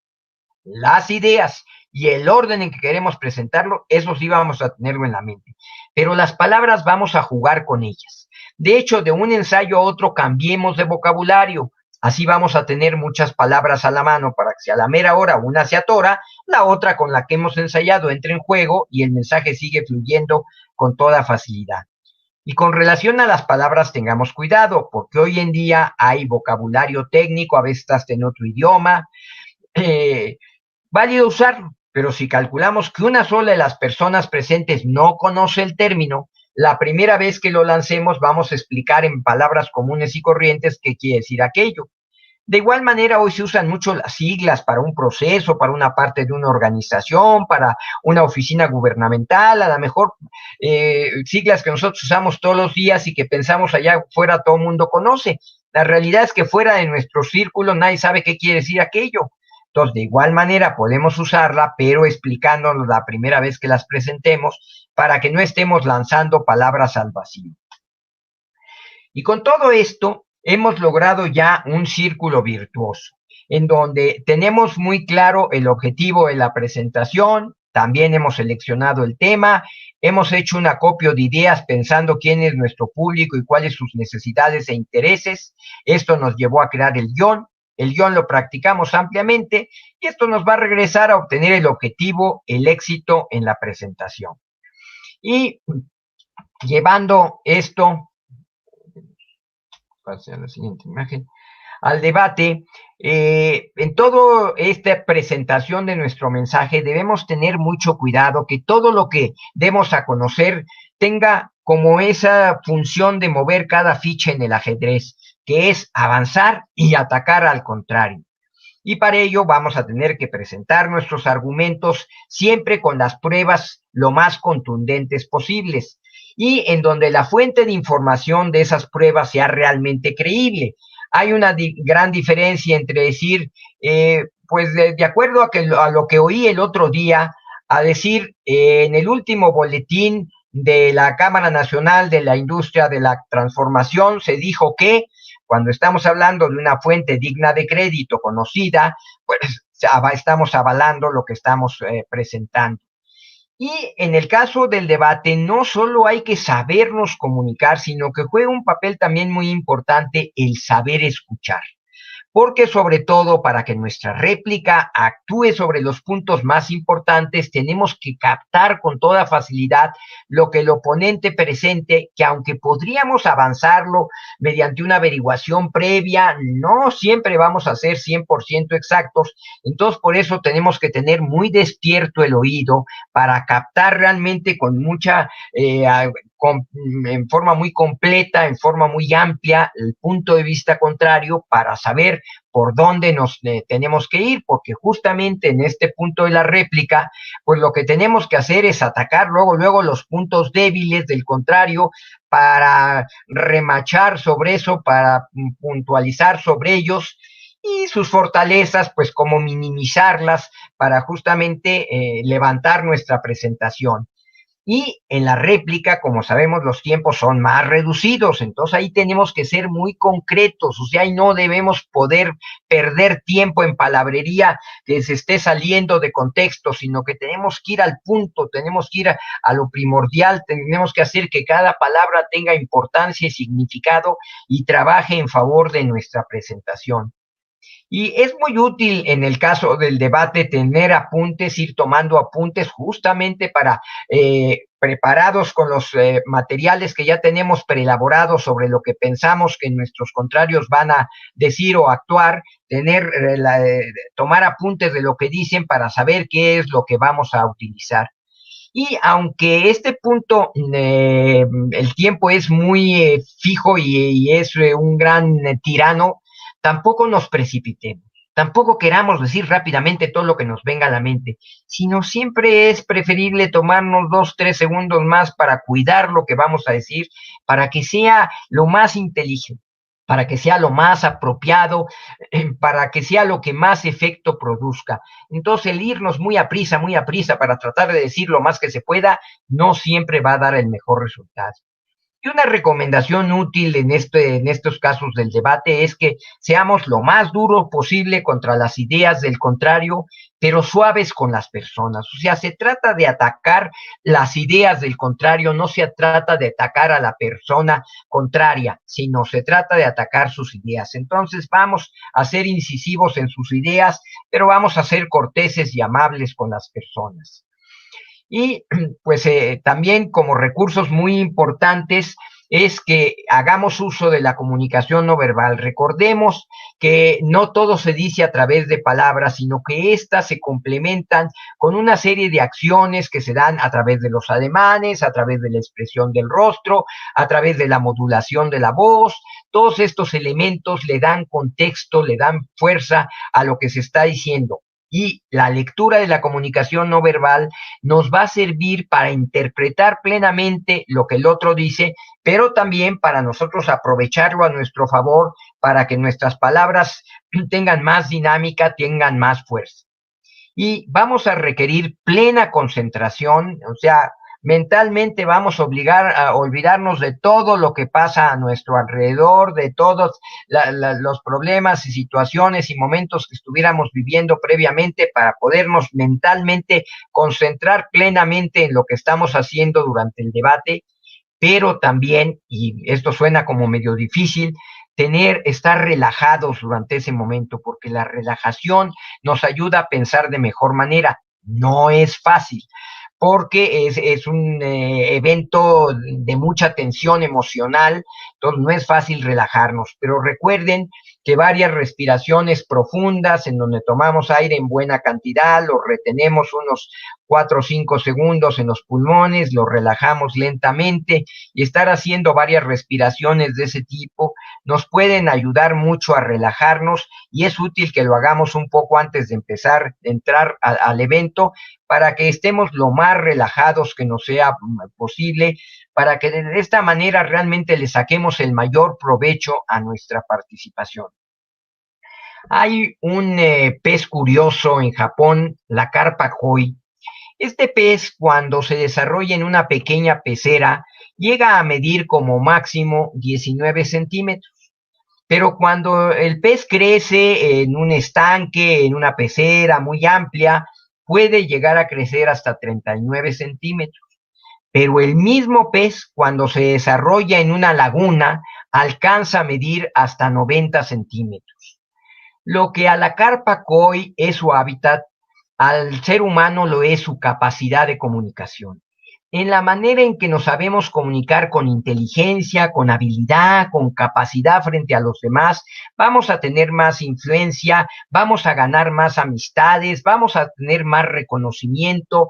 Las ideas y el orden en que queremos presentarlo, eso sí vamos a tenerlo en la mente. Pero las palabras vamos a jugar con ellas. De hecho, de un ensayo a otro cambiemos de vocabulario. Así vamos a tener muchas palabras a la mano para que si a la mera hora una se atora, la otra con la que hemos ensayado entre en juego y el mensaje sigue fluyendo con toda facilidad. Y con relación a las palabras tengamos cuidado, porque hoy en día hay vocabulario técnico, a veces hasta en otro idioma. Válido usarlo, pero si calculamos que una sola de las personas presentes no conoce el término, la primera vez que lo lancemos vamos a explicar en palabras comunes y corrientes qué quiere decir aquello. De igual manera, hoy se usan mucho las siglas para un proceso, para una parte de una organización, para una oficina gubernamental, a lo mejor siglas que nosotros usamos todos los días y que pensamos allá fuera todo el mundo conoce. La realidad es que fuera de nuestro círculo nadie sabe qué quiere decir aquello. Entonces, de igual manera podemos usarla, pero explicándonos la primera vez que las presentemos para que no estemos lanzando palabras al vacío. Y con todo esto, hemos logrado ya un círculo virtuoso, en donde tenemos muy claro el objetivo de la presentación, también hemos seleccionado el tema, hemos hecho un acopio de ideas pensando quién es nuestro público y cuáles sus necesidades e intereses. Esto nos llevó a crear el guión lo practicamos ampliamente y esto nos va a regresar a obtener el objetivo, el éxito en la presentación. Y llevando esto, pase a la siguiente imagen, al debate, en toda esta presentación de nuestro mensaje debemos tener mucho cuidado que todo lo que demos a conocer tenga como esa función de mover cada ficha en el ajedrez, que es avanzar y atacar al contrario. Y para ello vamos a tener que presentar nuestros argumentos siempre con las pruebas lo más contundentes posibles y en donde la fuente de información de esas pruebas sea realmente creíble. Hay una gran diferencia entre decir, pues de acuerdo a lo que oí el otro día, a decir en el último boletín de la Cámara Nacional de la Industria de la Transformación se dijo que, cuando estamos hablando de una fuente digna de crédito, conocida, pues estamos avalando lo que estamos presentando. Y en el caso del debate, no solo hay que sabernos comunicar, sino que juega un papel también muy importante el saber escuchar. Porque sobre todo para que nuestra réplica actúe sobre los puntos más importantes, tenemos que captar con toda facilidad lo que el oponente presente, que aunque podríamos avanzarlo mediante una averiguación previa, no siempre vamos a ser 100% exactos. Entonces, por eso tenemos que tener muy despierto el oído para captar realmente con mucha en forma muy completa, en forma muy amplia, el punto de vista contrario para saber por dónde nos tenemos que ir, porque justamente en este punto de la réplica, pues lo que tenemos que hacer es atacar luego los puntos débiles del contrario para remachar sobre eso, para puntualizar sobre ellos y sus fortalezas, pues como minimizarlas para justamente levantar nuestra presentación. Y en la réplica, como sabemos, los tiempos son más reducidos, entonces ahí tenemos que ser muy concretos, o sea, ahí no debemos poder perder tiempo en palabrería que se esté saliendo de contexto, sino que tenemos que ir al punto, tenemos que ir a lo primordial, tenemos que hacer que cada palabra tenga importancia y significado y trabaje en favor de nuestra presentación. Y es muy útil en el caso del debate tener apuntes, ir tomando apuntes justamente para, preparados con los materiales que ya tenemos preelaborados sobre lo que pensamos que nuestros contrarios van a decir o actuar, tomar apuntes de lo que dicen para saber qué es lo que vamos a utilizar. Y aunque este punto, el tiempo es muy fijo y es un gran tirano, tampoco nos precipitemos, tampoco queramos decir rápidamente todo lo que nos venga a la mente, sino siempre es preferible tomarnos 2, 3 segundos más para cuidar lo que vamos a decir, para que sea lo más inteligente, para que sea lo más apropiado, para que sea lo que más efecto produzca. Entonces, el irnos muy a prisa para tratar de decir lo más que se pueda, no siempre va a dar el mejor resultado. Y una recomendación útil en estos casos del debate es que seamos lo más duros posible contra las ideas del contrario, pero suaves con las personas. O sea, se trata de atacar las ideas del contrario, no se trata de atacar a la persona contraria, sino se trata de atacar sus ideas. Entonces vamos a ser incisivos en sus ideas, pero vamos a ser corteses y amables con las personas. Y pues también como recursos muy importantes es que hagamos uso de la comunicación no verbal. Recordemos que no todo se dice a través de palabras, sino que éstas se complementan con una serie de acciones que se dan a través de los ademanes, a través de la expresión del rostro, a través de la modulación de la voz. Todos estos elementos le dan contexto, le dan fuerza a lo que se está diciendo. Y la lectura de la comunicación no verbal nos va a servir para interpretar plenamente lo que el otro dice, pero también para nosotros aprovecharlo a nuestro favor, para que nuestras palabras tengan más dinámica, tengan más fuerza. Y vamos a requerir plena concentración, o sea, mentalmente vamos a obligar a olvidarnos de todo lo que pasa a nuestro alrededor, de todos los problemas y situaciones y momentos que estuviéramos viviendo previamente para podernos mentalmente concentrar plenamente en lo que estamos haciendo durante el debate, pero también, y esto suena como medio difícil, estar relajados durante ese momento, porque la relajación nos ayuda a pensar de mejor manera. No es fácil, porque es un evento de mucha tensión emocional, entonces no es fácil relajarnos, pero recuerden que varias respiraciones profundas en donde tomamos aire en buena cantidad, lo retenemos unos 4 o 5 segundos en los pulmones, lo relajamos lentamente y estar haciendo varias respiraciones de ese tipo nos pueden ayudar mucho a relajarnos y es útil que lo hagamos un poco antes de entrar al evento para que estemos lo más relajados que nos sea posible, para que de esta manera realmente le saquemos el mayor provecho a nuestra participación. Hay un pez curioso en Japón, la carpa koi. Este pez, cuando se desarrolla en una pequeña pecera, llega a medir como máximo 19 centímetros. Pero cuando el pez crece en un estanque, en una pecera muy amplia, puede llegar a crecer hasta 39 centímetros. Pero el mismo pez, cuando se desarrolla en una laguna, alcanza a medir hasta 90 centímetros. Lo que a la carpa koi es su hábitat, al ser humano lo es su capacidad de comunicación. En la manera en que nos sabemos comunicar con inteligencia, con habilidad, con capacidad frente a los demás, vamos a tener más influencia, vamos a ganar más amistades, vamos a tener más reconocimiento,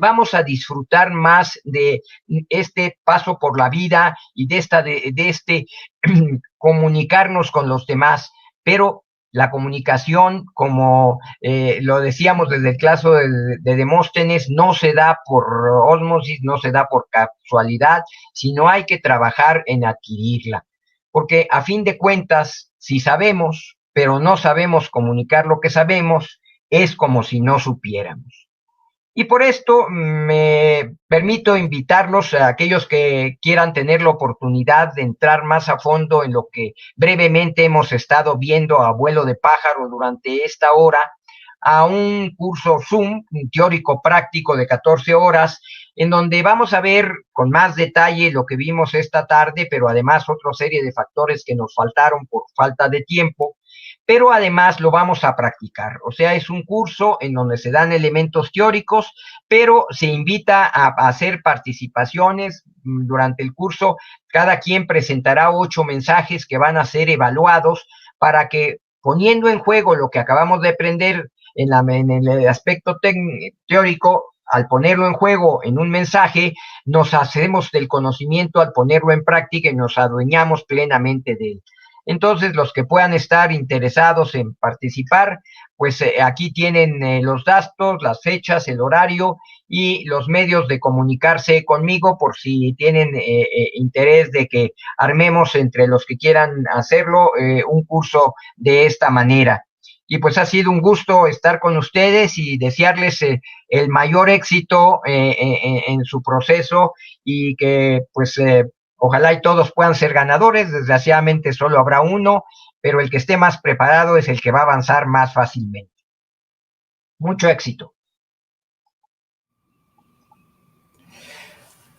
vamos a disfrutar más de este paso por la vida y de este comunicarnos con los demás. Pero la comunicación, como lo decíamos desde el caso de Demóstenes, no se da por ósmosis, no se da por casualidad, sino hay que trabajar en adquirirla. Porque a fin de cuentas, si sabemos, pero no sabemos comunicar lo que sabemos, es como si no supiéramos. Y por esto me permito invitarlos a aquellos que quieran tener la oportunidad de entrar más a fondo en lo que brevemente hemos estado viendo a vuelo de pájaro durante esta hora, a un curso Zoom, un teórico práctico de 14 horas, en donde vamos a ver con más detalle lo que vimos esta tarde, pero además otra serie de factores que nos faltaron por falta de tiempo, pero además lo vamos a practicar. O sea, es un curso en donde se dan elementos teóricos, pero se invita a hacer participaciones durante el curso. Cada quien presentará 8 mensajes que van a ser evaluados para que, poniendo en juego lo que acabamos de aprender en el aspecto teórico, al ponerlo en juego en un mensaje, nos hacemos del conocimiento al ponerlo en práctica y nos adueñamos plenamente de él. Entonces, los que puedan estar interesados en participar, pues aquí tienen los datos, las fechas, el horario y los medios de comunicarse conmigo por si tienen interés de que armemos entre los que quieran hacerlo un curso de esta manera. Y pues ha sido un gusto estar con ustedes y desearles el mayor éxito en su proceso y que pues ojalá y todos puedan ser ganadores. Desgraciadamente solo habrá uno, pero el que esté más preparado es el que va a avanzar más fácilmente. Mucho éxito.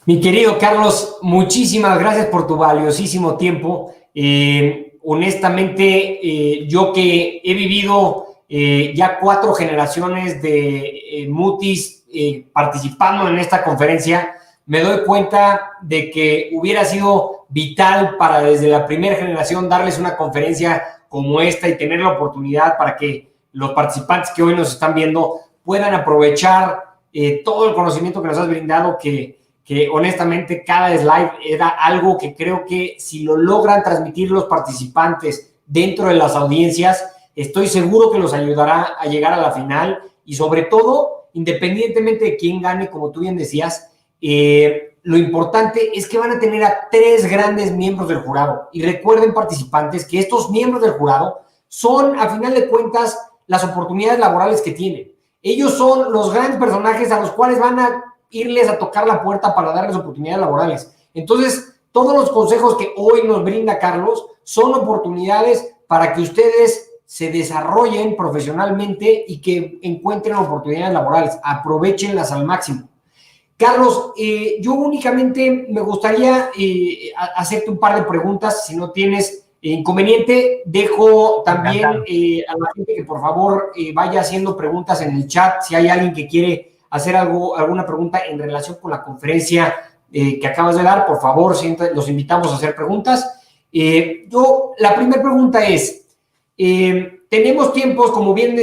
Mi querido Carlos, muchísimas gracias por tu valiosísimo tiempo. Honestamente, yo que he vivido ya 4 generaciones de mutis participando en esta conferencia, me doy cuenta de que hubiera sido vital para desde la primera generación darles una conferencia como esta y tener la oportunidad para que los participantes que hoy nos están viendo puedan aprovechar todo el conocimiento que nos has brindado, que honestamente cada slide era algo que creo que si lo logran transmitir los participantes dentro de las audiencias, estoy seguro que los ayudará a llegar a la final y sobre todo, independientemente de quién gane, como tú bien decías, lo importante es que van a tener a 3 grandes miembros del jurado. Y recuerden, participantes, que estos miembros del jurado son, a final de cuentas, las oportunidades laborales que tienen. Ellos son los grandes personajes a los cuales van a irles a tocar la puerta para darles oportunidades laborales. Entonces, todos los consejos que hoy nos brinda Carlos son oportunidades para que ustedes se desarrollen profesionalmente y que encuentren oportunidades laborales. Aprovechenlas al máximo. Carlos, yo únicamente me gustaría hacerte un par de preguntas. Si no tienes inconveniente, dejo también a la gente que por favor vaya haciendo preguntas en el chat. Si hay alguien que quiere hacer alguna pregunta en relación con la conferencia que acabas de dar, por favor, los invitamos a hacer preguntas. La primera pregunta es, tenemos tiempos, como bien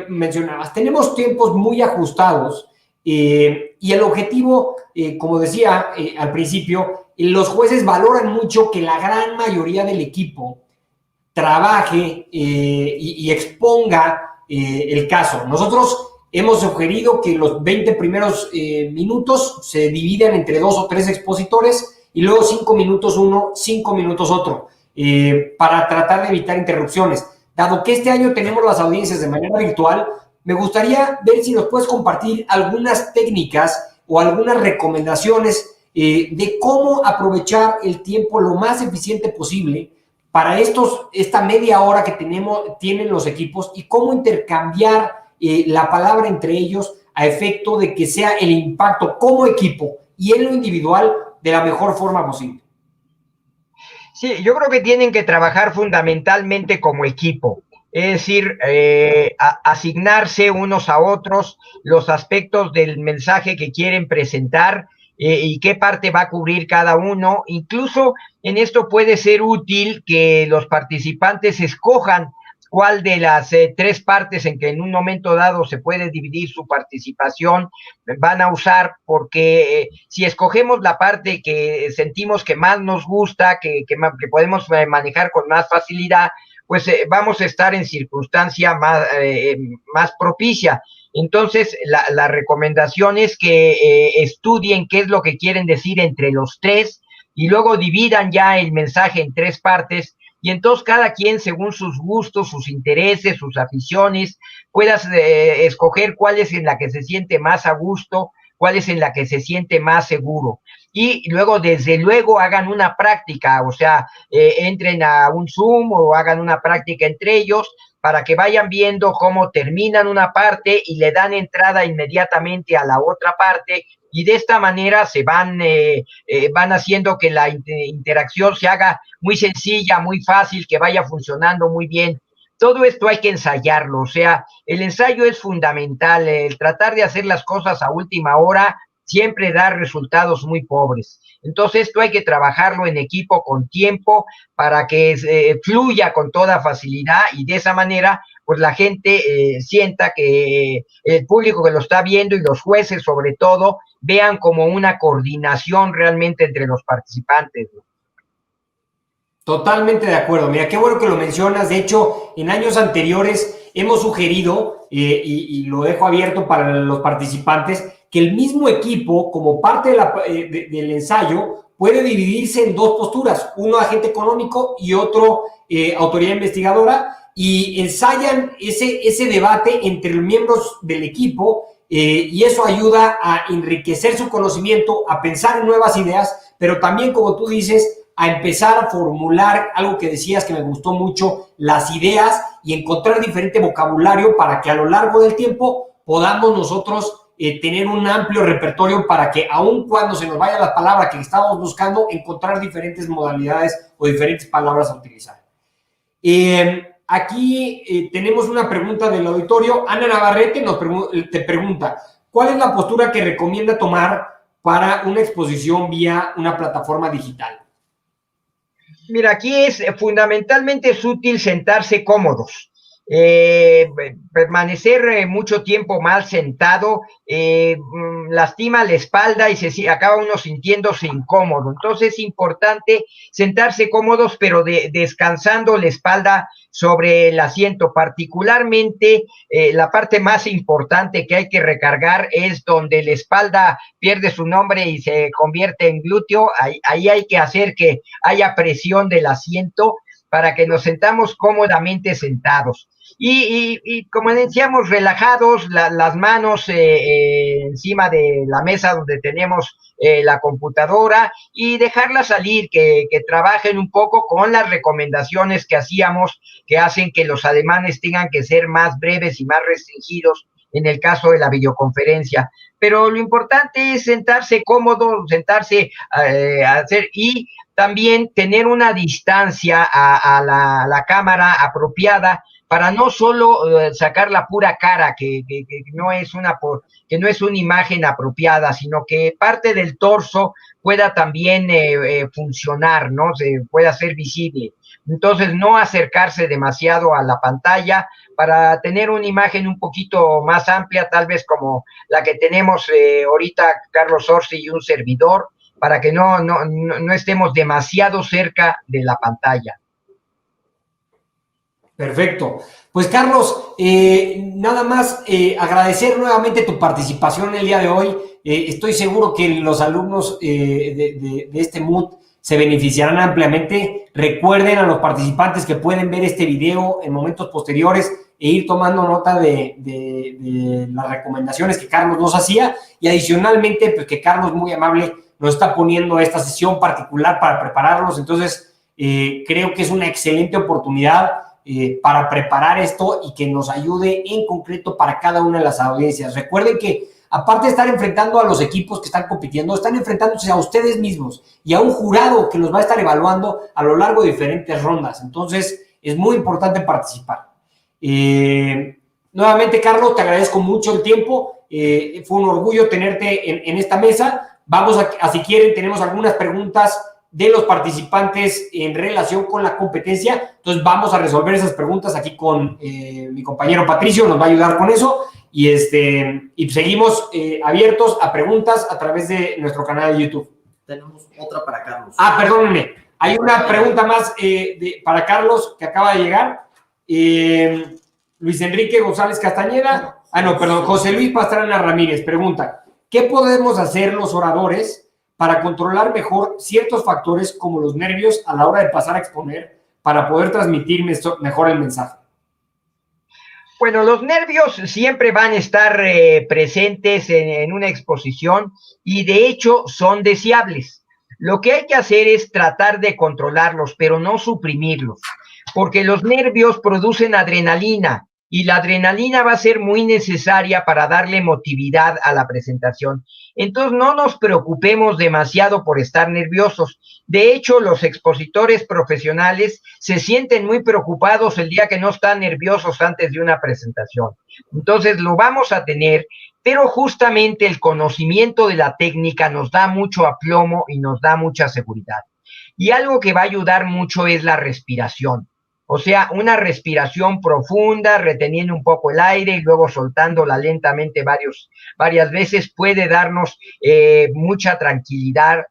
mencionabas, tenemos tiempos muy ajustados y el objetivo, como decía al principio, los jueces valoran mucho que la gran mayoría del equipo trabaje y exponga el caso. Nosotros hemos sugerido que los 20 primeros minutos se dividan entre 2 o 3 expositores y luego 5 minutos uno, 5 minutos otro, para tratar de evitar interrupciones. Dado que este año tenemos las audiencias de manera virtual, me gustaría ver si nos puedes compartir algunas técnicas o algunas recomendaciones de cómo aprovechar el tiempo lo más eficiente posible para esta media hora que tienen los equipos y cómo intercambiar la palabra entre ellos a efecto de que sea el impacto como equipo y en lo individual de la mejor forma posible. Sí, yo creo que tienen que trabajar fundamentalmente como equipo, es decir, asignarse unos a otros los aspectos del mensaje que quieren presentar y qué parte va a cubrir cada uno. Incluso en esto puede ser útil que los participantes escojan cuál de las 3 partes en que en un momento dado se puede dividir su participación van a usar, porque si escogemos la parte que sentimos que más nos gusta, que podemos manejar con más facilidad, pues vamos a estar en circunstancia más propicia. Entonces, la recomendación es que estudien qué es lo que quieren decir entre los 3 y luego dividan ya el mensaje en 3 partes. Y entonces cada quien, según sus gustos, sus intereses, sus aficiones, puedas escoger cuál es en la que se siente más a gusto, cuál es en la que se siente más seguro. Y luego, desde luego, hagan una práctica, o sea, entren a un Zoom o hagan una práctica entre ellos para que vayan viendo cómo terminan una parte y le dan entrada inmediatamente a la otra parte, y de esta manera se van haciendo que la interacción se haga muy sencilla, muy fácil, que vaya funcionando muy bien. Todo esto hay que ensayarlo, o sea, el ensayo es fundamental. El tratar de hacer las cosas a última hora siempre da resultados muy pobres. Entonces esto hay que trabajarlo en equipo con tiempo para que fluya con toda facilidad, y de esa manera pues la gente sienta que el público que lo está viendo y los jueces sobre todo vean como una coordinación realmente entre los participantes. Totalmente de acuerdo. Mira, qué bueno que lo mencionas. De hecho, en años anteriores hemos sugerido, y lo dejo abierto para los participantes, que el mismo equipo, como parte del ensayo, puede dividirse en 2 posturas, uno agente económico y otro autoridad investigadora, y ensayan ese debate entre los miembros del equipo, y eso ayuda a enriquecer su conocimiento, a pensar en nuevas ideas, pero también, como tú dices, a empezar a formular algo que decías que me gustó mucho, las ideas, y encontrar diferente vocabulario para que a lo largo del tiempo podamos nosotros tener un amplio repertorio para que aun cuando se nos vaya la palabra que estamos buscando, encontrar diferentes modalidades o diferentes palabras a utilizar. Aquí tenemos una pregunta del auditorio. Ana Navarrete te pregunta, ¿cuál es la postura que recomienda tomar para una exposición vía una plataforma digital? Mira, aquí fundamentalmente es útil sentarse cómodos. Permanecer mucho tiempo mal sentado lastima la espalda y se acaba uno sintiéndose incómodo. Entonces es importante sentarse cómodos, pero descansando la espalda sobre el asiento. Particularmente la parte más importante que hay que recargar es donde la espalda pierde su nombre y se convierte en glúteo. Ahí hay que hacer que haya presión del asiento, para que nos sentamos cómodamente sentados. Y como decíamos, relajados, las manos encima de la mesa donde tenemos la computadora y dejarlas salir, que trabajen un poco con las recomendaciones que hacíamos, que hacen que los ademanes tengan que ser más breves y más restringidos en el caso de la videoconferencia. Pero lo importante es sentarse cómodo, sentarse a hacer y también tener una distancia a la cámara apropiada para no solo sacar la pura cara, que no es que no es una imagen apropiada, sino que parte del torso pueda también funcionar, ¿no? Se pueda ser visible. Entonces, no acercarse demasiado a la pantalla para tener una imagen un poquito más amplia, tal vez como la que tenemos ahorita Carlos Orsi y un servidor, para que no estemos demasiado cerca de la pantalla. Perfecto. Pues Carlos, nada más agradecer nuevamente tu participación el día de hoy. Estoy seguro que los alumnos de este MOOC se beneficiarán ampliamente. Recuerden a los participantes que pueden ver este video en momentos posteriores e ir tomando nota de las recomendaciones que Carlos nos hacía y adicionalmente, pues que Carlos muy amable nos está poniendo esta sesión particular para prepararlos. Entonces, creo que es una excelente oportunidad para preparar esto y que nos ayude en concreto para cada una de las audiencias. Recuerden que aparte de estar enfrentando a los equipos que están compitiendo, están enfrentándose a ustedes mismos y a un jurado que los va a estar evaluando a lo largo de diferentes rondas. Entonces, es muy importante participar. Nuevamente, Carlos, te agradezco mucho el tiempo. Fue un orgullo tenerte en esta mesa. Vamos a, si quieren, tenemos algunas preguntas de los participantes en relación con la competencia. Entonces, vamos a resolver esas preguntas aquí con mi compañero Patricio, nos va a ayudar con eso. Y seguimos abiertos a preguntas a través de nuestro canal de YouTube. Tenemos otra para Carlos. Perdónenme. Hay una pregunta más para Carlos que acaba de llegar. Luis Enrique González Castañeda. José Luis Pastrana Ramírez pregunta: ¿qué podemos hacer los oradores para controlar mejor ciertos factores como los nervios a la hora de pasar a exponer para poder transmitir mejor el mensaje? Bueno, los nervios siempre van a estar presentes en una exposición y de hecho son deseables. Lo que hay que hacer es tratar de controlarlos, pero no suprimirlos, porque los nervios producen adrenalina y la adrenalina va a ser muy necesaria para darle emotividad a la presentación. Entonces, no nos preocupemos demasiado por estar nerviosos. De hecho, los expositores profesionales se sienten muy preocupados el día que no están nerviosos antes de una presentación. Entonces, lo vamos a tener, pero justamente el conocimiento de la técnica nos da mucho aplomo y nos da mucha seguridad. Y algo que va a ayudar mucho es la respiración. O sea, una respiración profunda, reteniendo un poco el aire y luego soltándola lentamente varias veces puede darnos mucha tranquilidad.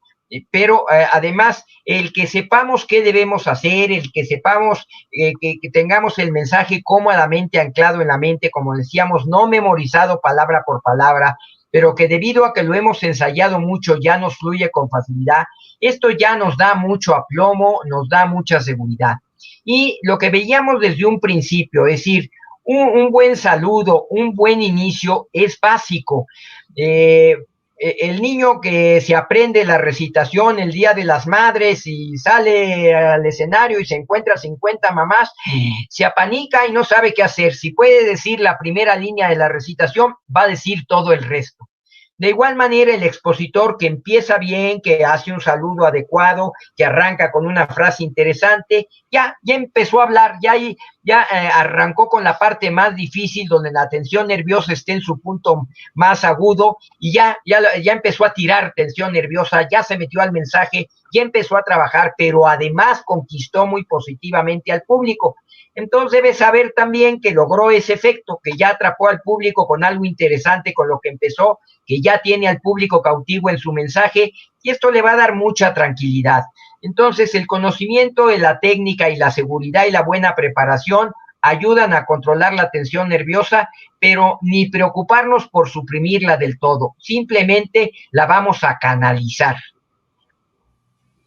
Pero además, el que sepamos qué debemos hacer, el que sepamos que tengamos el mensaje cómodamente anclado en la mente, como decíamos, no memorizado palabra por palabra, pero que debido a que lo hemos ensayado mucho ya nos fluye con facilidad, esto ya nos da mucho aplomo, nos da mucha seguridad. Y lo que veíamos desde un principio, es decir, un buen saludo, un buen inicio es básico. El niño que se aprende la recitación el Día de las Madres y sale al escenario y se encuentra 50 mamás, se apanica y no sabe qué hacer. Si puede decir la primera línea de la recitación, va a decir todo el resto. De igual manera, el expositor que empieza bien, que hace un saludo adecuado, que arranca con una frase interesante, ya empezó a hablar, ya arrancó con la parte más difícil, donde la tensión nerviosa esté en su punto más agudo, y ya empezó a tirar tensión nerviosa, ya se metió al mensaje, ya empezó a trabajar, pero además conquistó muy positivamente al público. Entonces debe saber también que logró ese efecto, que ya atrapó al público con algo interesante con lo que empezó, que ya tiene al público cautivo en su mensaje, y esto le va a dar mucha tranquilidad. Entonces, el conocimiento de la técnica y la seguridad y la buena preparación ayudan a controlar la tensión nerviosa, pero ni preocuparnos por suprimirla del todo, simplemente la vamos a canalizar.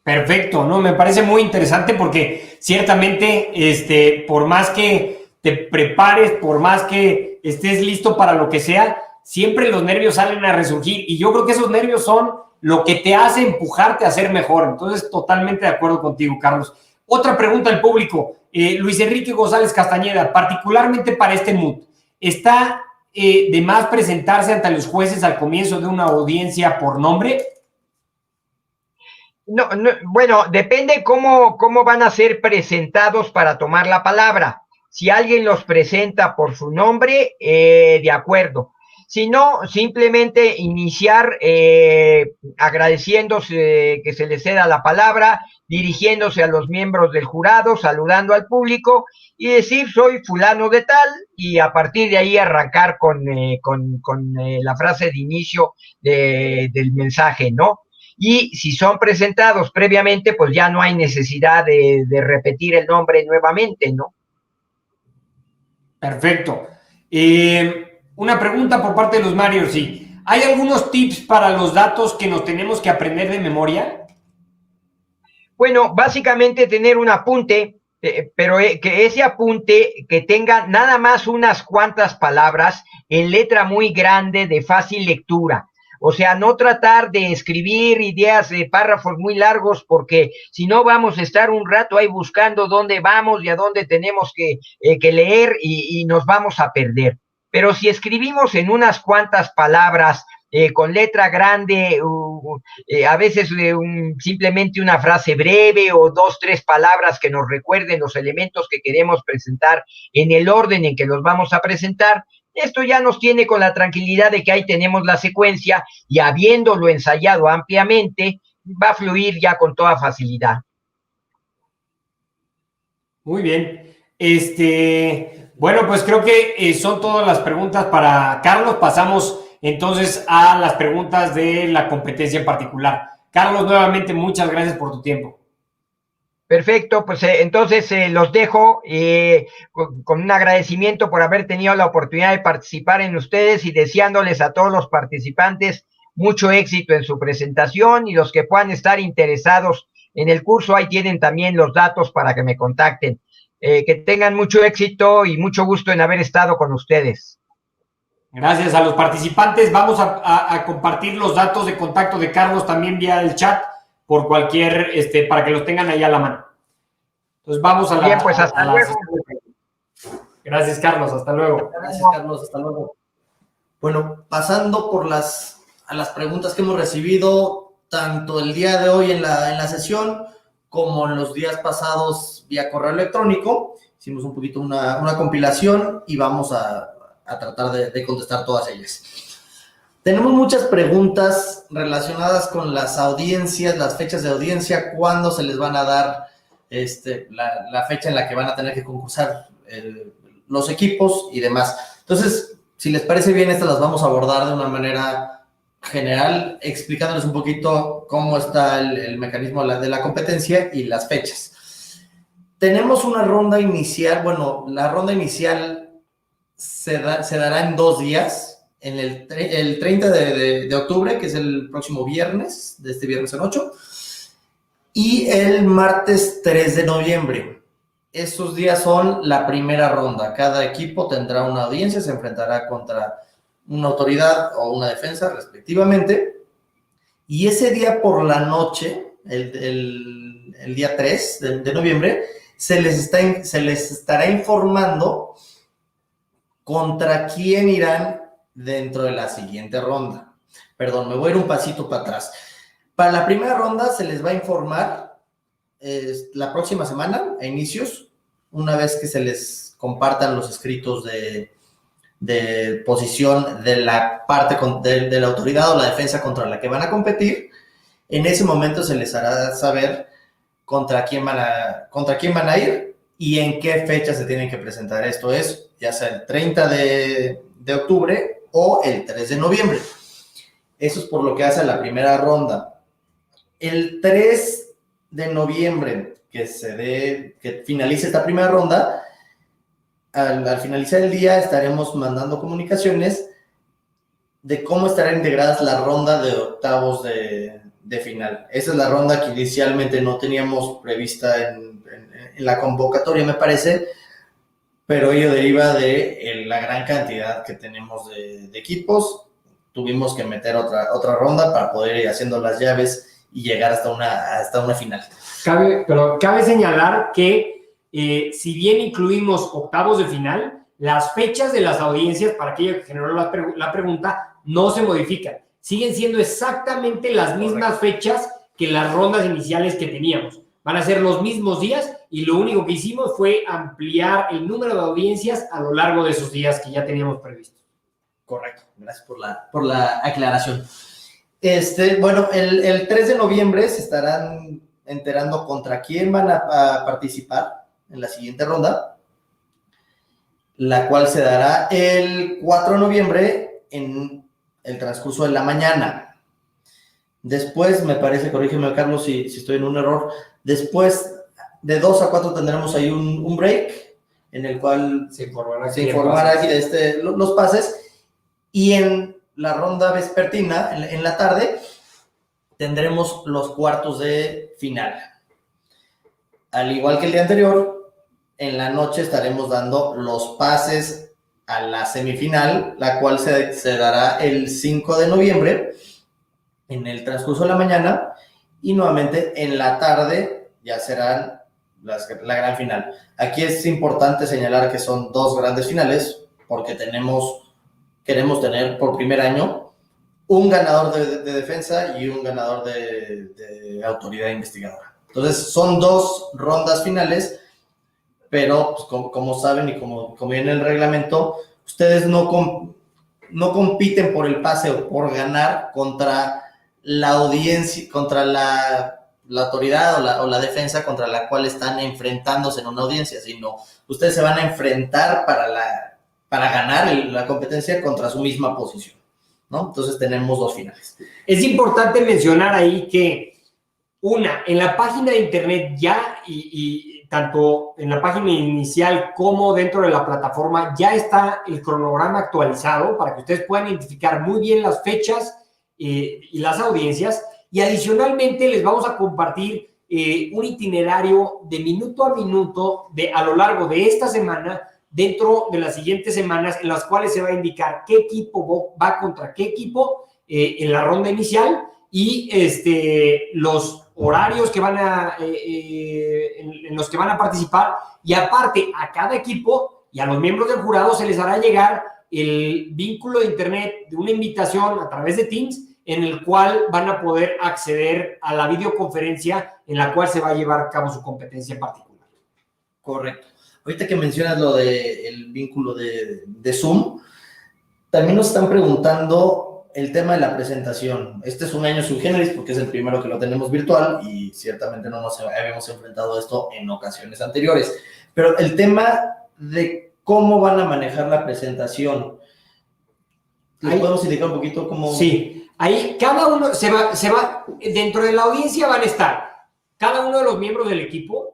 Perfecto, ¿no? Me parece muy interesante porque ciertamente, por más que te prepares, por más que estés listo para lo que sea, siempre los nervios salen a resurgir y yo creo que esos nervios son lo que te hace empujarte a ser mejor. Entonces, totalmente de acuerdo contigo, Carlos. Otra pregunta al público. Luis Enrique González Castañeda, particularmente para este mood, ¿está de más presentarse ante los jueces al comienzo de una audiencia por nombre? No, no, bueno, depende cómo van a ser presentados para tomar la palabra. Si alguien los presenta por su nombre, de acuerdo. Si no, simplemente iniciar agradeciéndose que se les ceda la palabra, dirigiéndose a los miembros del jurado, saludando al público y decir soy fulano de tal y a partir de ahí arrancar con la frase de inicio del mensaje, ¿no? Y si son presentados previamente, pues ya no hay necesidad de repetir el nombre nuevamente, ¿no? Perfecto. Una pregunta por parte de los Marios, sí. ¿Hay algunos tips para los datos que nos tenemos que aprender de memoria? Bueno, básicamente tener un apunte, pero que ese apunte que tenga nada más unas cuantas palabras en letra muy grande de fácil lectura. O sea, no tratar de escribir ideas de párrafos muy largos porque si no vamos a estar un rato ahí buscando dónde vamos y a dónde tenemos que leer y nos vamos a perder. Pero si escribimos en unas cuantas palabras con letra grande, a veces simplemente una frase breve o 2, 3 palabras que nos recuerden los elementos que queremos presentar en el orden en que los vamos a presentar. Esto ya nos tiene con la tranquilidad de que ahí tenemos la secuencia y habiéndolo ensayado ampliamente, va a fluir ya con toda facilidad. Muy bien. Bueno, pues creo que son todas las preguntas para Carlos. Pasamos entonces a las preguntas de la competencia en particular. Carlos, nuevamente muchas gracias por tu tiempo. Perfecto, pues entonces los dejo con un agradecimiento por haber tenido la oportunidad de participar en ustedes y deseándoles a todos los participantes mucho éxito en su presentación y los que puedan estar interesados en el curso, ahí tienen también los datos para que me contacten. Que tengan mucho éxito y mucho gusto en haber estado con ustedes. Gracias a los participantes. Vamos a compartir los datos de contacto de Carlos también vía el chat por cualquier, para que los tengan ahí a la mano. Entonces vamos a la... Bien, pues hasta luego. Gracias, Carlos. Hasta luego. Gracias, Carlos. Hasta luego. Bueno, pasando por las preguntas que hemos recibido tanto el día de hoy en la sesión como en los días pasados vía correo electrónico. Hicimos un poquito una compilación y vamos a tratar de contestar todas ellas. Tenemos muchas preguntas relacionadas con las audiencias, las fechas de audiencia, cuándo se les van a dar la fecha en la que van a tener que concursar los equipos y demás. Entonces, si les parece bien, estas las vamos a abordar de una manera general, explicándoles un poquito cómo está el mecanismo de la competencia y las fechas. Tenemos una ronda inicial, bueno, la ronda inicial se dará en 2 días, en el 30 de octubre, que es el próximo viernes, de este viernes en 8, y el martes 3 de noviembre. Estos días son la primera ronda. Cada equipo tendrá una audiencia, se enfrentará contra una autoridad o una defensa, respectivamente. Y ese día por la noche, el día 3 de noviembre, se les estará informando contra quién irán dentro de la siguiente ronda. Perdón, me voy a ir un pasito para atrás. Para la primera ronda se les va a informar la próxima semana, a inicios, una vez que se les compartan los escritos de posición de la parte de la autoridad o la defensa contra la que van a competir. En ese momento se les hará saber contra quién van a ir y en qué fecha se tienen que presentar. Esto es, ya sea el 30 de octubre o el 3 de noviembre. Eso es por lo que hace a la primera ronda. El 3 de noviembre, que finalice esta primera ronda, al finalizar el día estaremos mandando comunicaciones de cómo estarán integradas la ronda de octavos de de final. Esa es la ronda que inicialmente no teníamos prevista en la convocatoria, me parece, pero ello deriva de la gran cantidad que tenemos de equipos. Tuvimos que meter otra ronda para poder ir haciendo las llaves y llegar hasta una final. Cabe señalar que si bien incluimos octavos de final, las fechas de las audiencias, para aquello que generó la pregunta, no se modifican. Siguen siendo exactamente las mismas fechas que las rondas iniciales que teníamos. Van a ser los mismos días y lo único que hicimos fue ampliar el número de audiencias a lo largo de esos días que ya teníamos previstos. Correcto, gracias por la aclaración. Bueno, el 3 de noviembre se estarán enterando contra quién van a participar en la siguiente ronda, la cual se dará el 4 de noviembre en el transcurso de la mañana. Después, me parece, corrígeme Carlos si estoy en un error, después de 2 a 4 tendremos ahí un break en el cual se informará los pases, y en la ronda vespertina, en la tarde, tendremos los cuartos de final. Al igual que el día anterior, en la noche estaremos dando los pases a la semifinal, la cual se dará el 5 de noviembre en el transcurso de la mañana, y nuevamente en la tarde ya serán la gran final. Aquí es importante señalar que son 2 grandes finales, porque queremos tener por primer año un ganador de defensa y un ganador de autoridad investigadora. Entonces, son 2 rondas finales, pero pues, como saben y como viene el reglamento, ustedes no compiten por el pase o por ganar contra la audiencia, contra la autoridad o la defensa contra la cual están enfrentándose en una audiencia, sino ustedes se van a enfrentar para ganar la competencia contra su misma posición, ¿no? Entonces tenemos 2 finales. Es importante mencionar ahí que, en la página de internet ya, y tanto en la página inicial como dentro de la plataforma, ya está el cronograma actualizado para que ustedes puedan identificar muy bien las fechas y las audiencias, y adicionalmente les vamos a compartir un itinerario de minuto a minuto a lo largo de esta semana, dentro de las siguientes semanas, en las cuales se va a indicar qué equipo va contra qué equipo en la ronda inicial, y los horarios que en los que van a participar, y aparte a cada equipo y a los miembros del jurado se les hará llegar el vínculo de internet de una invitación a través de Teams, en el cual van a poder acceder a la videoconferencia en la cual se va a llevar a cabo su competencia en particular. Correcto. Ahorita que mencionas lo del vínculo de Zoom, también nos están preguntando el tema de la presentación. Este es un año sui generis porque es el primero que lo tenemos virtual y ciertamente no nos habíamos enfrentado a esto en ocasiones anteriores. Pero el tema de cómo van a manejar la presentación, ¿les podemos indicar un poquito cómo? Sí, ahí cada uno se va, dentro de la audiencia van a estar cada uno de los miembros del equipo,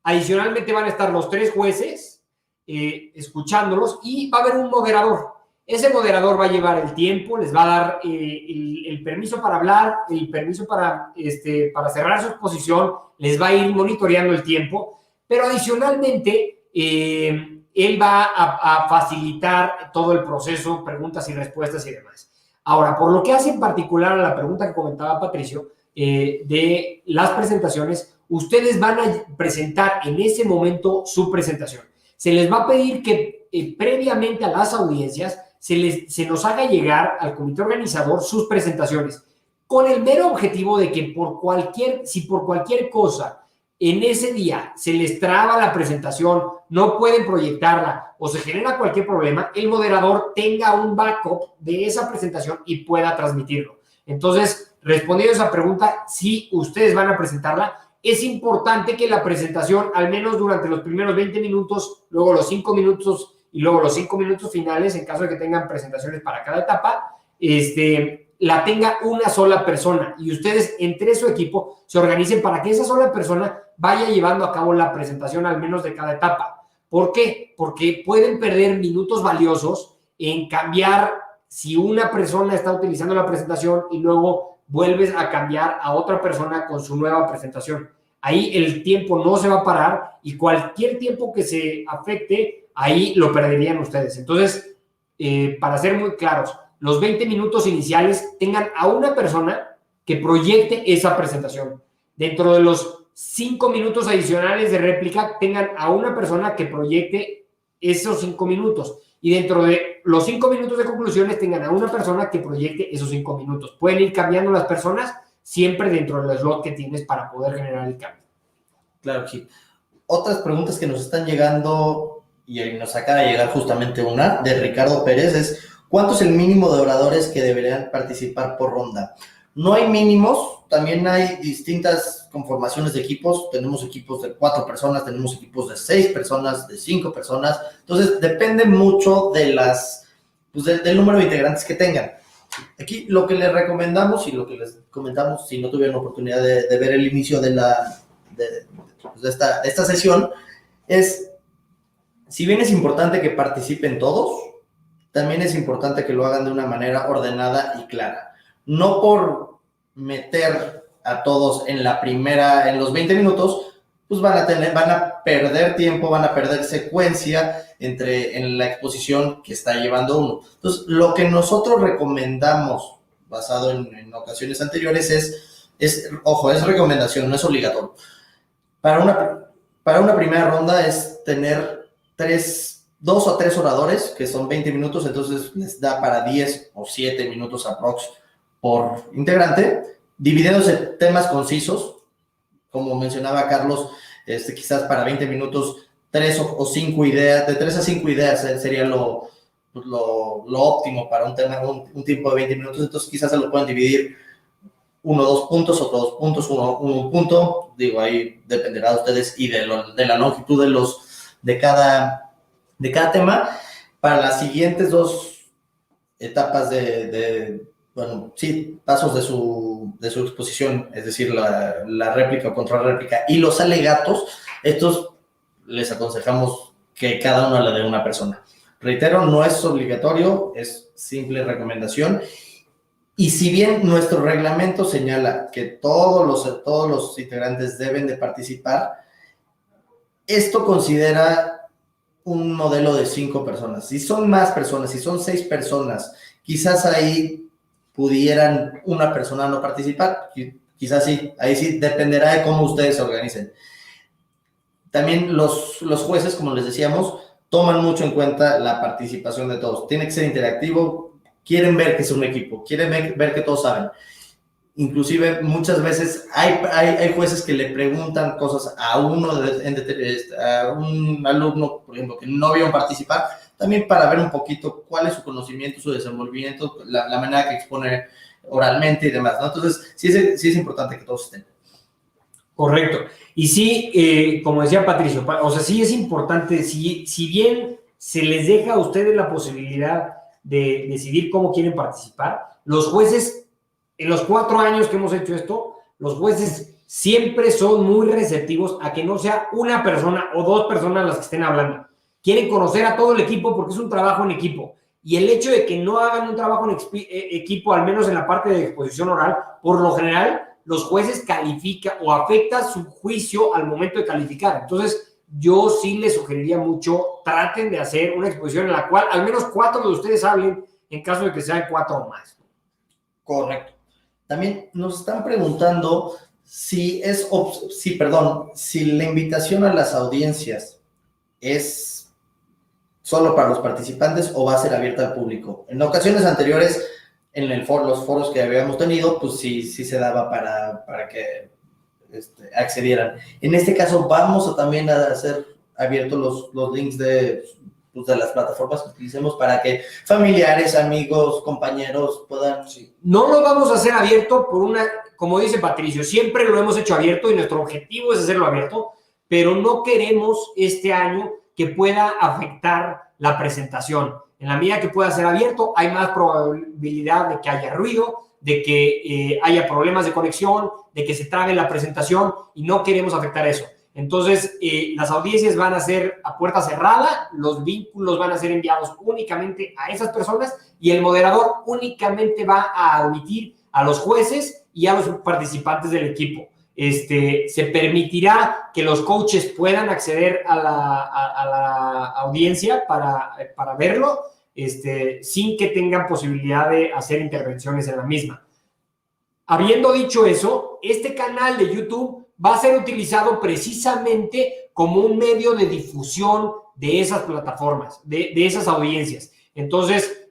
adicionalmente van a estar los 3 jueces escuchándolos, y va a haber un moderador. Ese moderador va a llevar el tiempo, les va a dar el permiso para hablar, el permiso para cerrar su exposición, les va a ir monitoreando el tiempo, pero adicionalmente él va a facilitar todo el proceso, preguntas y respuestas y demás. Ahora, por lo que hace en particular a la pregunta que comentaba Patricio, de las presentaciones, ustedes van a presentar en ese momento su presentación. Se les va a pedir que previamente a las audiencias se nos haga llegar al comité organizador sus presentaciones, con el mero objetivo de que si por cualquier cosa en ese día se les traba la presentación, no pueden proyectarla o se genera cualquier problema, el moderador tenga un backup de esa presentación y pueda transmitirlo. Entonces, respondiendo a esa pregunta, si ustedes van a presentarla, es importante que la presentación, al menos durante los primeros 20 minutos, luego los 5 minutos y luego los 5 minutos finales, en caso de que tengan presentaciones para cada etapa, la tenga una sola persona, y ustedes entre su equipo se organicen para que esa sola persona vaya llevando a cabo la presentación al menos de cada etapa. ¿Por qué? Porque pueden perder minutos valiosos en cambiar si una persona está utilizando la presentación y luego vuelves a cambiar a otra persona con su nueva presentación. Ahí el tiempo no se va a parar y cualquier tiempo que se afecte, ahí lo perderían ustedes. Entonces, para ser muy claros, los 20 minutos iniciales tengan a una persona que proyecte esa presentación. Dentro de los 5 minutos adicionales de réplica, tengan a una persona que proyecte esos 5 minutos. Y dentro de los 5 minutos de conclusiones, tengan a una persona que proyecte esos 5 minutos. Pueden ir cambiando las personas siempre dentro del slot que tienes para poder generar el cambio. Claro, sí. Otras preguntas que nos están llegando, y nos acaba de llegar justamente una, de Ricardo Pérez, es ¿cuánto es el mínimo de oradores que deberían participar por ronda? No hay mínimos, también hay distintas conformaciones de equipos. Tenemos equipos de 4 personas, tenemos equipos de 6 personas, de 5 personas. Entonces, depende mucho de del número de integrantes que tengan. Aquí lo que les recomendamos y lo que les comentamos, si no tuvieron oportunidad de ver el inicio de esta sesión, es, si bien es importante que participen todos, también es importante que lo hagan de una manera ordenada y clara. No por meter a todos en los 20 minutos, pues van a perder tiempo, van a perder secuencia en la exposición que está llevando uno. Entonces, lo que nosotros recomendamos, basado en ocasiones anteriores, es recomendación, no es obligatorio. Para una primera ronda es tener 2 o 3 oradores, que son 20 minutos, entonces les da para 10 o 7 minutos aprox por integrante, dividiéndose temas concisos, como mencionaba Carlos, quizás para 20 minutos, 3 o 5 ideas, de 3 a 5 ideas sería lo óptimo para un tema, un tiempo de 20 minutos, entonces quizás se lo pueden dividir 1 o 2 puntos, otro 2 puntos, un punto, digo, ahí dependerá de ustedes y de la longitud de cada tema. Para las siguientes 2 etapas pasos de su exposición, es decir, la réplica o contrarréplica y los alegatos, estos les aconsejamos que cada uno la dé una persona. Reitero, no es obligatorio, es simple recomendación. Y si bien nuestro reglamento señala que todos los integrantes deben de participar, esto considera un modelo de 5 personas. Si son más personas, si son 6 personas, quizás ahí pudieran una persona no participar, quizás sí, ahí sí dependerá de cómo ustedes se organicen. También los jueces, como les decíamos, toman mucho en cuenta la participación de todos. Tiene que ser interactivo, quieren ver que es un equipo, quieren ver que todos saben. Inclusive muchas veces hay jueces que le preguntan cosas a un alumno, por ejemplo, que no vieron participar, también para ver un poquito cuál es su conocimiento, su desenvolvimiento, la manera que expone oralmente y demás, ¿no? Entonces, sí es importante que todos estén. Correcto. Y sí, como decía Patricio, o sea, sí es importante, si bien se les deja a ustedes la posibilidad de decidir cómo quieren participar, los jueces, en los 4 años que hemos hecho esto, los jueces siempre son muy receptivos a que no sea una persona o 2 personas las que estén hablando. Quieren conocer a todo el equipo porque es un trabajo en equipo. Y el hecho de que no hagan un trabajo en equipo, al menos en la parte de exposición oral, por lo general, los jueces califican o afecta su juicio al momento de calificar. Entonces, yo sí les sugeriría mucho, traten de hacer una exposición en la cual al menos 4 de ustedes hablen, en caso de que sean 4 o más. Correcto. También nos están preguntando si la invitación a las audiencias es solo para los participantes o va a ser abierta al público. En ocasiones anteriores, en los foros que habíamos tenido, pues sí se daba para que accedieran. En este caso, vamos a también a hacer abiertos los links de las plataformas que utilicemos para que familiares, amigos, compañeros puedan... Sí. No lo vamos a hacer abierto como dice Patricio, siempre lo hemos hecho abierto y nuestro objetivo es hacerlo abierto, pero no queremos este año que pueda afectar la presentación. En la medida que pueda ser abierto, hay más probabilidad de que haya ruido, de que haya problemas de conexión, de que se trabe la presentación y no queremos afectar eso. Entonces, las audiencias van a ser a puerta cerrada, los vínculos van a ser enviados únicamente a esas personas y el moderador únicamente va a admitir a los jueces y a los participantes del equipo. Se permitirá que los coaches puedan acceder a la audiencia para verlo, sin que tengan posibilidad de hacer intervenciones en la misma. Habiendo dicho eso, este canal de YouTube va a ser utilizado precisamente como un medio de difusión de esas plataformas, de esas audiencias. Entonces,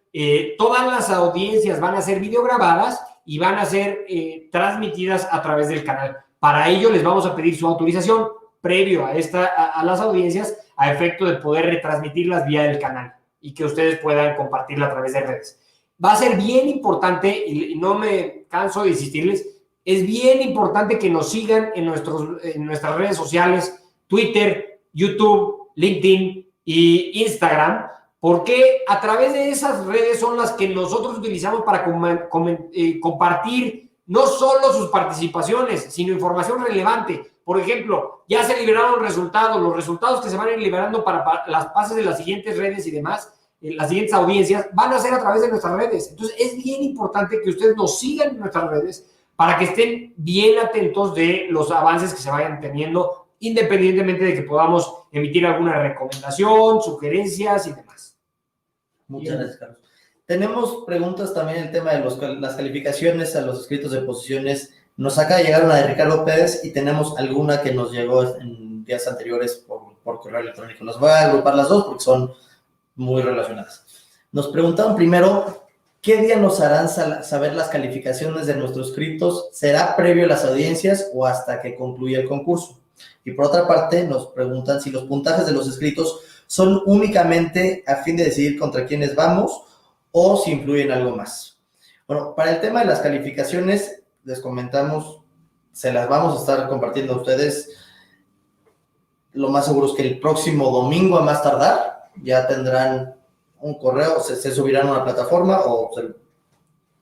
todas las audiencias van a ser videograbadas y van a ser transmitidas a través del canal. Para ello les vamos a pedir su autorización previo a las audiencias a efecto de poder retransmitirlas vía el canal y que ustedes puedan compartirla a través de redes. Va a ser bien importante, y no me canso de insistirles, es bien importante que nos sigan en nuestras redes sociales, Twitter, YouTube, LinkedIn y Instagram, porque a través de esas redes son las que nosotros utilizamos para compartir no solo sus participaciones, sino información relevante. Por ejemplo, ya se liberaron los resultados que se van a ir liberando para las pases de las siguientes redes y demás, las siguientes audiencias, van a ser a través de nuestras redes. Entonces, es bien importante que ustedes nos sigan en nuestras redes para que estén bien atentos de los avances que se vayan teniendo, independientemente de que podamos emitir alguna recomendación, sugerencias y demás. Muchas gracias, Carlos. Tenemos preguntas también en el tema de las calificaciones a los escritos de posiciones. Nos acaba de llegar una de Ricardo Pérez y tenemos alguna que nos llegó en días anteriores por correo electrónico. Nos voy a agrupar las dos porque son muy relacionadas. Nos preguntaron primero, ¿qué día nos harán saber las calificaciones de nuestros escritos? ¿Será previo a las audiencias o hasta que concluya el concurso? Y por otra parte, nos preguntan si los puntajes de los escritos son únicamente a fin de decidir contra quiénes vamos o si influyen algo más. Bueno, para el tema de las calificaciones, les comentamos, se las vamos a estar compartiendo a ustedes. Lo más seguro es que el próximo domingo, a más tardar, ya tendrán un correo, se subirán a una plataforma o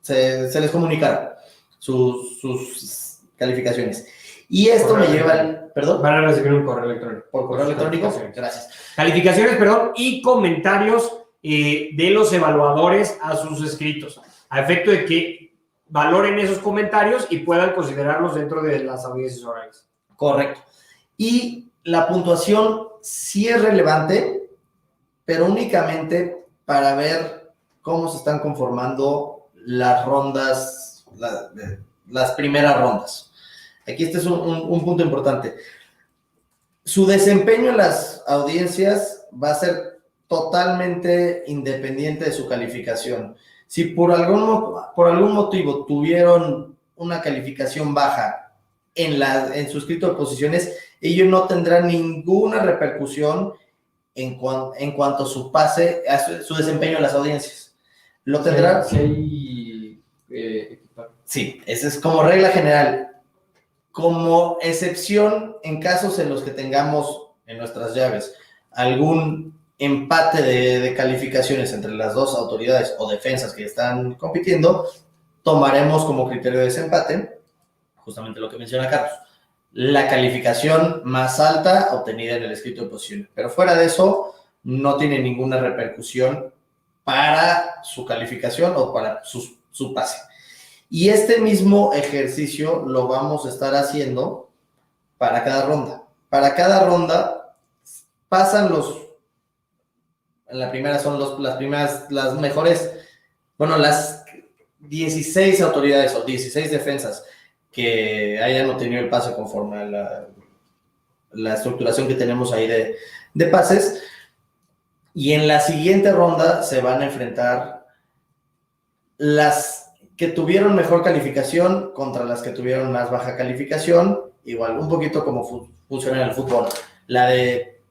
se les comunicará sus calificaciones. Y esto me lleva al... ¿Perdón? Van a recibir un correo electrónico. ¿Por correo electrónico? Gracias. Calificaciones, perdón, y comentarios de los evaluadores a sus escritos, a efecto de que valoren esos comentarios y puedan considerarlos dentro de las audiencias orales. Correcto. Y la puntuación sí es relevante, pero únicamente para ver cómo se están conformando las rondas, las primeras rondas. Aquí este es un punto importante. Su desempeño en las audiencias va a ser totalmente independiente de su calificación. Si por algún motivo tuvieron una calificación baja en su escrito de posiciones, ello no tendrá ninguna repercusión en cuanto a su desempeño en las audiencias. Lo tendrá. Sí, esa es como regla general. Como excepción, en casos en los que tengamos en nuestras llaves algún empate de calificaciones entre las dos autoridades o defensas que están compitiendo, tomaremos como criterio de desempate, justamente lo que menciona Carlos, la calificación más alta obtenida en el escrito de posiciones. Pero fuera de eso, no tiene ninguna repercusión para su calificación o para su pase. Y este mismo ejercicio lo vamos a estar haciendo para cada ronda. Para cada ronda pasan en la primera son las mejores, bueno, las 16 autoridades o 16 defensas que hayan obtenido el pase conforme a la estructuración que tenemos ahí de pases. Y en la siguiente ronda se van a enfrentar las que tuvieron mejor calificación contra las que tuvieron más baja calificación. Igual, un poquito como funciona en el fútbol. La de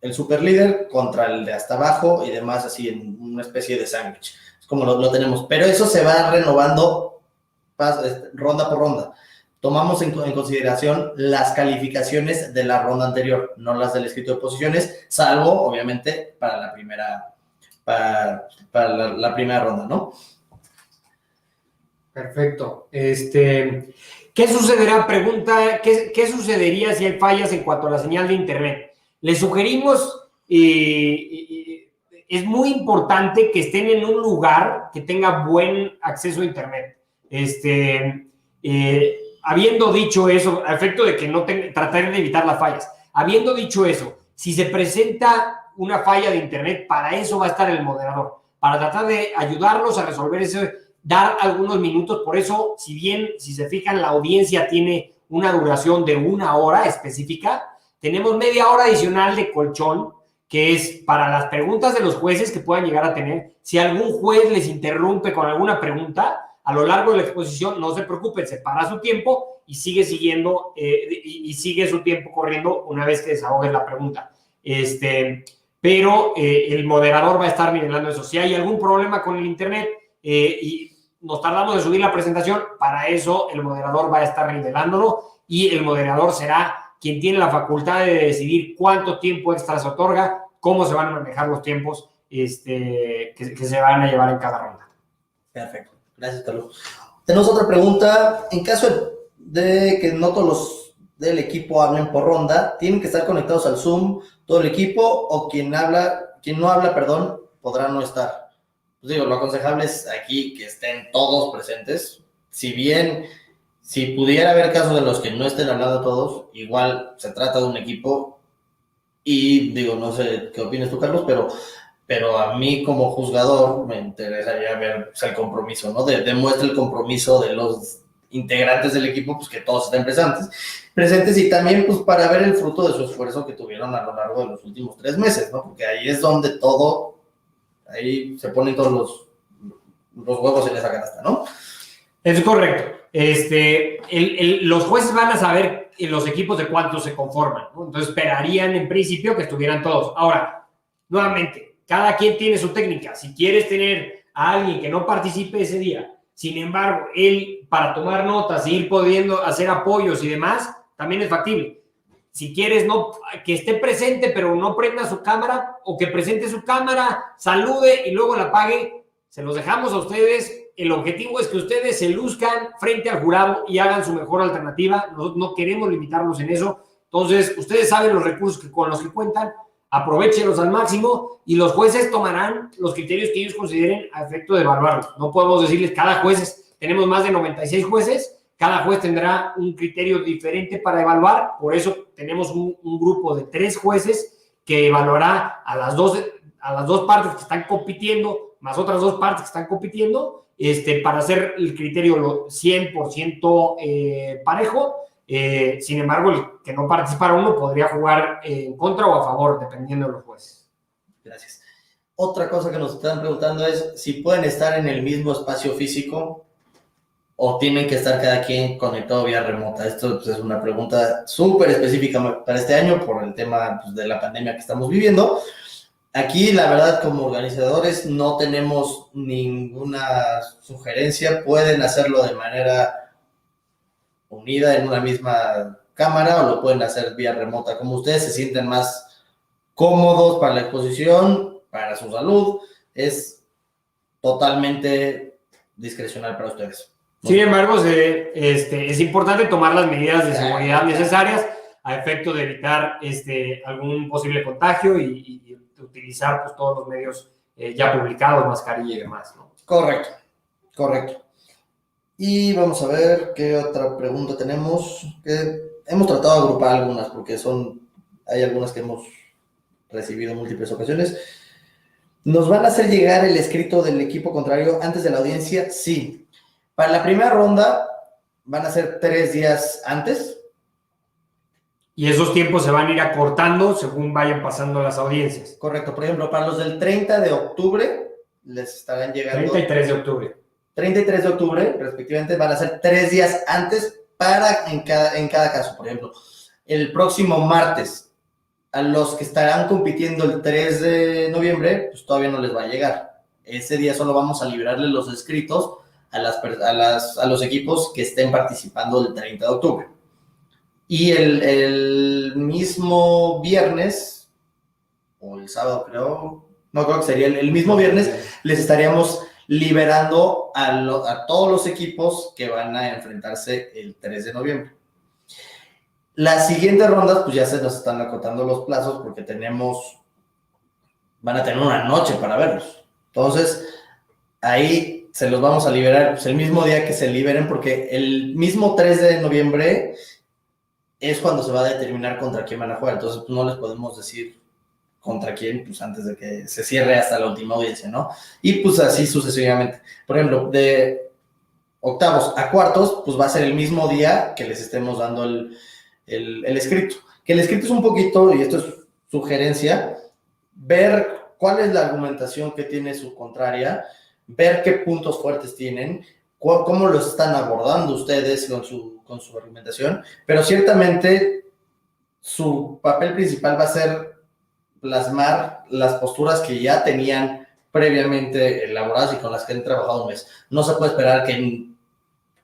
el superlíder contra el de hasta abajo y demás, así en una especie de sándwich. Es como lo tenemos. Pero eso se va renovando ronda por ronda. Tomamos en consideración las calificaciones de la ronda anterior, no las del escrito de posiciones, salvo, obviamente, para la primera ronda, ¿no? Perfecto. ¿Qué sucederá? Pregunta, ¿qué sucedería si hay fallas en cuanto a la señal de internet? Les sugerimos, es muy importante que estén en un lugar que tenga buen acceso a internet. Habiendo dicho eso, a efecto de que tratar de evitar las fallas, habiendo dicho eso, si se presenta una falla de internet, para eso va a estar el moderador, para tratar de ayudarlos a resolver eso, dar algunos minutos. Por eso, si se fijan, la audiencia tiene una duración de 1 hora específica, tenemos media hora adicional de colchón, que es para las preguntas de los jueces que puedan llegar a tener. Si algún juez les interrumpe con alguna pregunta a lo largo de la exposición, no se preocupen, se para su tiempo y sigue siguiendo y sigue su tiempo corriendo una vez que desahogue la pregunta. Pero el moderador va a estar nivelando eso. Si hay algún problema con el internet y nos tardamos de subir la presentación, para eso el moderador va a estar nivelándolo, y el moderador será quien tiene la facultad de decidir cuánto tiempo extra se otorga, cómo se van a manejar los tiempos que se van a llevar en cada ronda. Perfecto. Gracias, Carlos. Tenemos otra pregunta. En caso de que no todos los del equipo hablen por ronda, ¿tienen que estar conectados al Zoom todo el equipo, o quien no habla, podrá no estar? Pues digo, lo aconsejable es aquí que estén todos presentes. Si pudiera haber casos de los que no estén hablando todos, igual se trata de un equipo, y digo, no sé qué opinas tú, Carlos, pero a mí como juzgador me interesaría ver, pues, el compromiso, ¿no? Demuestra el compromiso de los integrantes del equipo, pues que todos estén presentes, y también pues para ver el fruto de su esfuerzo que tuvieron a lo largo de los últimos 3 meses, ¿no? Porque ahí es donde ahí se ponen todos los huevos en esa canasta, ¿no? Es correcto. Los jueces van a saber en los equipos de cuántos se conforman, ¿no? Entonces esperarían en principio que estuvieran todos. Ahora, nuevamente, cada quien tiene su técnica. Si quieres tener a alguien que no participe ese día, sin embargo, él para tomar notas e ir pudiendo hacer apoyos y demás, también es factible. Si quieres que esté presente, pero no prenda su cámara, o que presente su cámara, salude y luego la apague, se los dejamos a ustedes. El objetivo es que ustedes se luzcan frente al jurado y hagan su mejor alternativa. Nosotros no queremos limitarlos en eso. Entonces, ustedes saben los recursos con los que cuentan, aprovéchenlos al máximo, y los jueces tomarán los criterios que ellos consideren a efecto de evaluarlos. No podemos decirles, cada juez, tenemos más de 96 jueces, cada juez tendrá un criterio diferente para evaluar. Por eso tenemos un grupo de 3 jueces que evaluará a las dos partes que están compitiendo, más otras 2 partes que están compitiendo, para hacer el criterio 100% parejo. Sin embargo, el que no participara uno podría jugar en contra o a favor, dependiendo de los jueces. Gracias. Otra cosa que nos están preguntando es si pueden estar en el mismo espacio físico o tienen que estar cada quien conectado vía remota. Esto, pues, es una pregunta súper específica para este año por el tema, pues, de la pandemia que estamos viviendo. Aquí, la verdad, como organizadores no tenemos ninguna sugerencia. Pueden hacerlo de manera unida en una misma cámara, o lo pueden hacer vía remota, como ustedes se sienten más cómodos para la exposición, para su salud. Es totalmente discrecional para ustedes. Sin embargo, es importante tomar las medidas de seguridad necesarias a efecto de evitar algún posible contagio y utilizar, pues, todos los medios ya publicados, mascarilla y demás, ¿no? Correcto. Y vamos a ver qué otra pregunta tenemos. Hemos tratado de agrupar algunas porque hay algunas que hemos recibido en múltiples ocasiones. ¿Nos van a hacer llegar el escrito del equipo contrario antes de la audiencia? Sí. Para la primera ronda van a ser 3 días antes. Y esos tiempos se van a ir acortando según vayan pasando las audiencias. Correcto. Por ejemplo, para los del 30 de octubre les estarán llegando... 33 de octubre. 33 de octubre, respectivamente, van a ser 3 días antes en cada caso. Por ejemplo, el próximo martes, a los que estarán compitiendo el 3 de noviembre, pues todavía no les va a llegar. Ese día solo vamos a liberarle los escritos a los equipos que estén participando el 30 de octubre. Y el mismo viernes, o el sábado creo que sería el mismo viernes, les estaríamos liberando a todos los equipos que van a enfrentarse el 3 de noviembre. Las siguientes rondas, pues ya se nos están acotando los plazos porque van a tener una noche para verlos. Entonces, ahí se los vamos a liberar pues, el mismo día que se liberen, porque el mismo 3 de noviembre es cuando se va a determinar contra quién van a jugar. Entonces, pues, no les podemos decir contra quién, pues antes de que se cierre hasta la última audiencia, ¿no? Y pues así sucesivamente. Por ejemplo, de octavos a cuartos, pues va a ser el mismo día que les estemos dando el escrito. Que el escrito es un poquito, y esto es sugerencia, ver cuál es la argumentación que tiene su contraria, ver qué puntos fuertes tienen, cómo lo están abordando ustedes con su argumentación, pero ciertamente su papel principal va a ser plasmar las posturas que ya tenían previamente elaboradas y con las que han trabajado un mes. No se puede esperar que en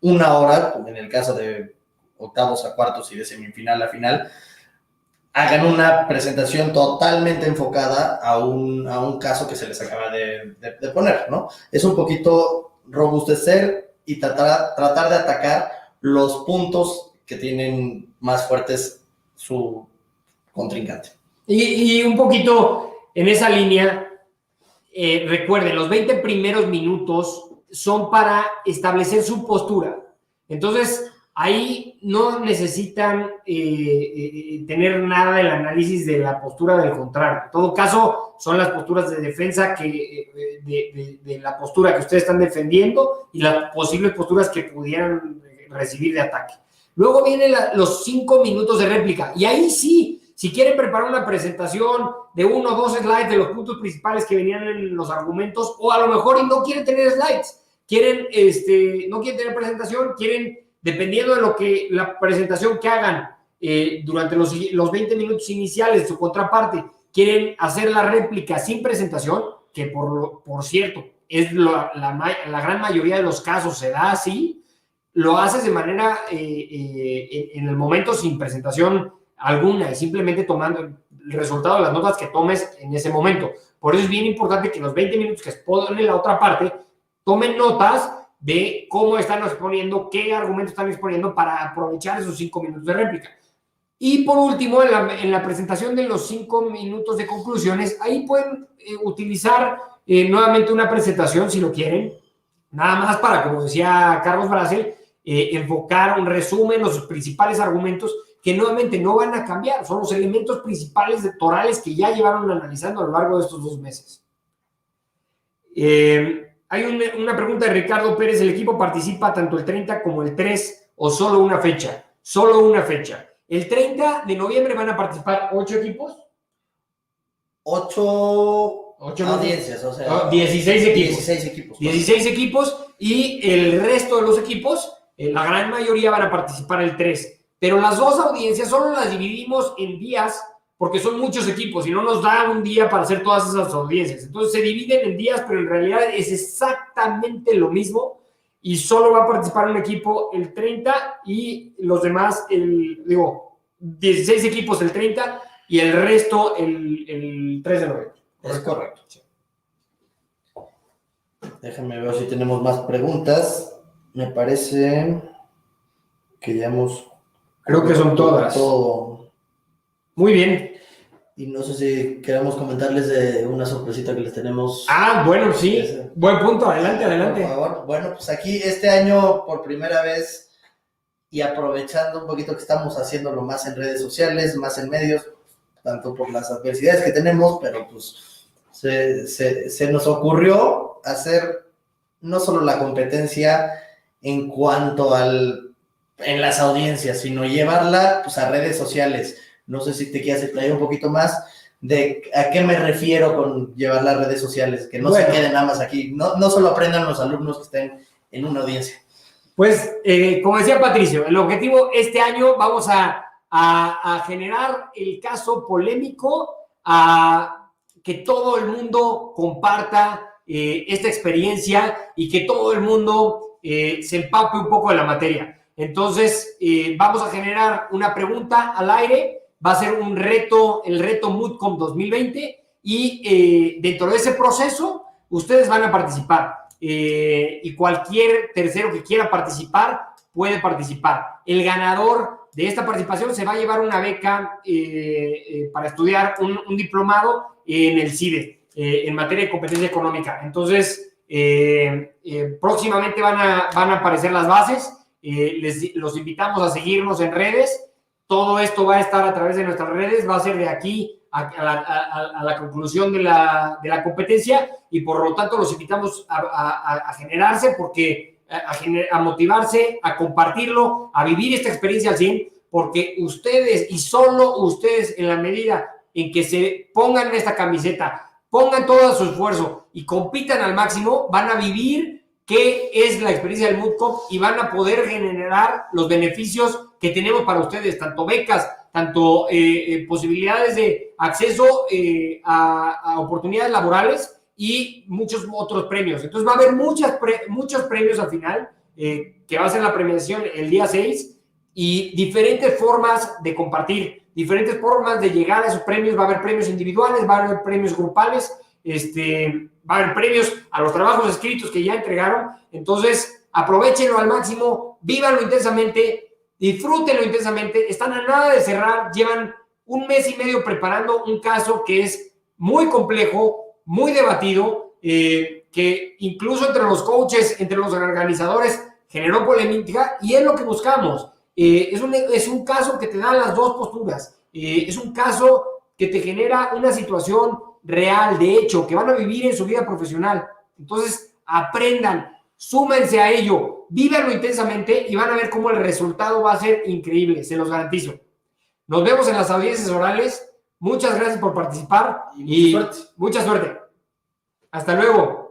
una hora, en el caso de octavos a cuartos y de semifinal a final, hagan una presentación totalmente enfocada a un caso que se les acaba de poner, ¿no? Es un poquito robustecer y tratar de atacar los puntos que tienen más fuertes su contrincante. Y un poquito en esa línea, recuerden, los 20 primeros minutos son para establecer su postura. Entonces, ahí no necesitan tener nada del análisis de la postura del contrario. En todo caso, son las posturas de defensa de la postura que ustedes están defendiendo y las posibles posturas que pudieran recibir de ataque. Luego vienen los 5 minutos de réplica. Y ahí sí, si quieren preparar una presentación de 1 o 2 slides de los puntos principales que venían en los argumentos, o a lo mejor no quieren tener slides, no quieren tener presentación, quieren, dependiendo de lo que la presentación que hagan durante los 20 minutos iniciales, su contraparte, quieren hacer la réplica sin presentación, que por cierto, es la gran mayoría de los casos se da así, lo haces de manera en el momento sin presentación alguna y simplemente tomando el resultado de las notas que tomes en ese momento. Por eso es bien importante que los 20 minutos que exponen la otra parte tomen notas de cómo están exponiendo, qué argumentos están exponiendo para aprovechar esos 5 minutos de réplica. Y por último, en la presentación de los 5 minutos de conclusiones, ahí pueden utilizar nuevamente una presentación si lo quieren, nada más para, como decía Carlos Brasel, enfocar un resumen, los principales argumentos que nuevamente no van a cambiar, son los elementos principales torales que ya llevaron analizando a lo largo de estos 2 meses. Hay una pregunta de Ricardo Pérez, ¿el equipo participa tanto el 30 como el 3 o solo una fecha? Solo una fecha. El 30 de noviembre van a participar 8 equipos. 8 audiencias, o sea, 16 equipos. 16 equipos. 16 equipos y el resto de los equipos, la gran mayoría van a participar el 3. Pero las 2 audiencias solo las dividimos en días porque son muchos equipos y no nos da un día para hacer todas esas audiencias. Entonces se dividen en días, pero en realidad es exactamente lo mismo y solo va a participar un equipo el 30 y los demás, 16 equipos el 30 y el resto el 3 de noviembre. Es correcto. Sí. Déjenme ver si tenemos más preguntas. Me parece que ya hemos... Creo que son todas. Todo. Muy bien. Y no sé si queremos comentarles de una sorpresita que les tenemos. Bueno, sí. Buen punto. Adelante. Por favor. Bueno, pues aquí este año, por primera vez, y aprovechando un poquito que estamos haciéndolo más en redes sociales, más en medios, tanto por las adversidades que tenemos, pero pues se nos ocurrió hacer no solo la competencia en cuanto en las audiencias, sino llevarla pues, a redes sociales. No sé si te quieres explayar un poquito más de a qué me refiero con llevarla a redes sociales, que no se queden nada más aquí, no solo aprendan los alumnos que estén en una audiencia. Pues, como decía Patricio, el objetivo este año vamos a generar el caso polémico, a que todo el mundo comparta esta experiencia y que todo el mundo se empape un poco de la materia. Entonces, vamos a generar una pregunta al aire, va a ser un reto, el reto MoodComp 2020, y dentro de ese proceso, ustedes van a participar. Y cualquier tercero que quiera participar, puede participar. El ganador de esta participación se va a llevar una beca para estudiar un diplomado en el CIDE, en materia de competencia económica. Entonces, Próximamente van a aparecer las bases. Los invitamos a seguirnos en redes. Todo esto va a estar a través de nuestras redes, va a ser de aquí a la conclusión de la competencia, y por lo tanto los invitamos a generarse, a motivarse, a compartirlo, a vivir esta experiencia al 100, porque ustedes y solo ustedes, en la medida en que se pongan en esta camiseta, pongan todo su esfuerzo y compitan al máximo, van a vivir qué es la experiencia del Mood Cup y van a poder generar los beneficios que tenemos para ustedes, tanto becas, tanto posibilidades de acceso a oportunidades laborales y muchos otros premios. Entonces va a haber muchos premios al final, que va a ser la premiación el día 6, y diferentes formas de compartir, diferentes formas de llegar a esos premios. Va a haber premios individuales, va a haber premios grupales, va a haber premios a los trabajos escritos que ya entregaron. Entonces, aprovechenlo al máximo, vívanlo intensamente, disfrútenlo intensamente. Están a nada de cerrar, llevan 1 mes y medio preparando un caso que es muy complejo, muy debatido, que incluso entre los coaches, entre los organizadores, generó polémica, y es lo que buscamos. Es un caso que te da las dos posturas, es un caso que te genera una situación real, de hecho, que van a vivir en su vida profesional. Entonces, aprendan, súmense a ello, vívanlo intensamente y van a ver cómo el resultado va a ser increíble, se los garantizo. Nos vemos en las audiencias orales. Muchas gracias por participar y mucha suerte. Hasta luego.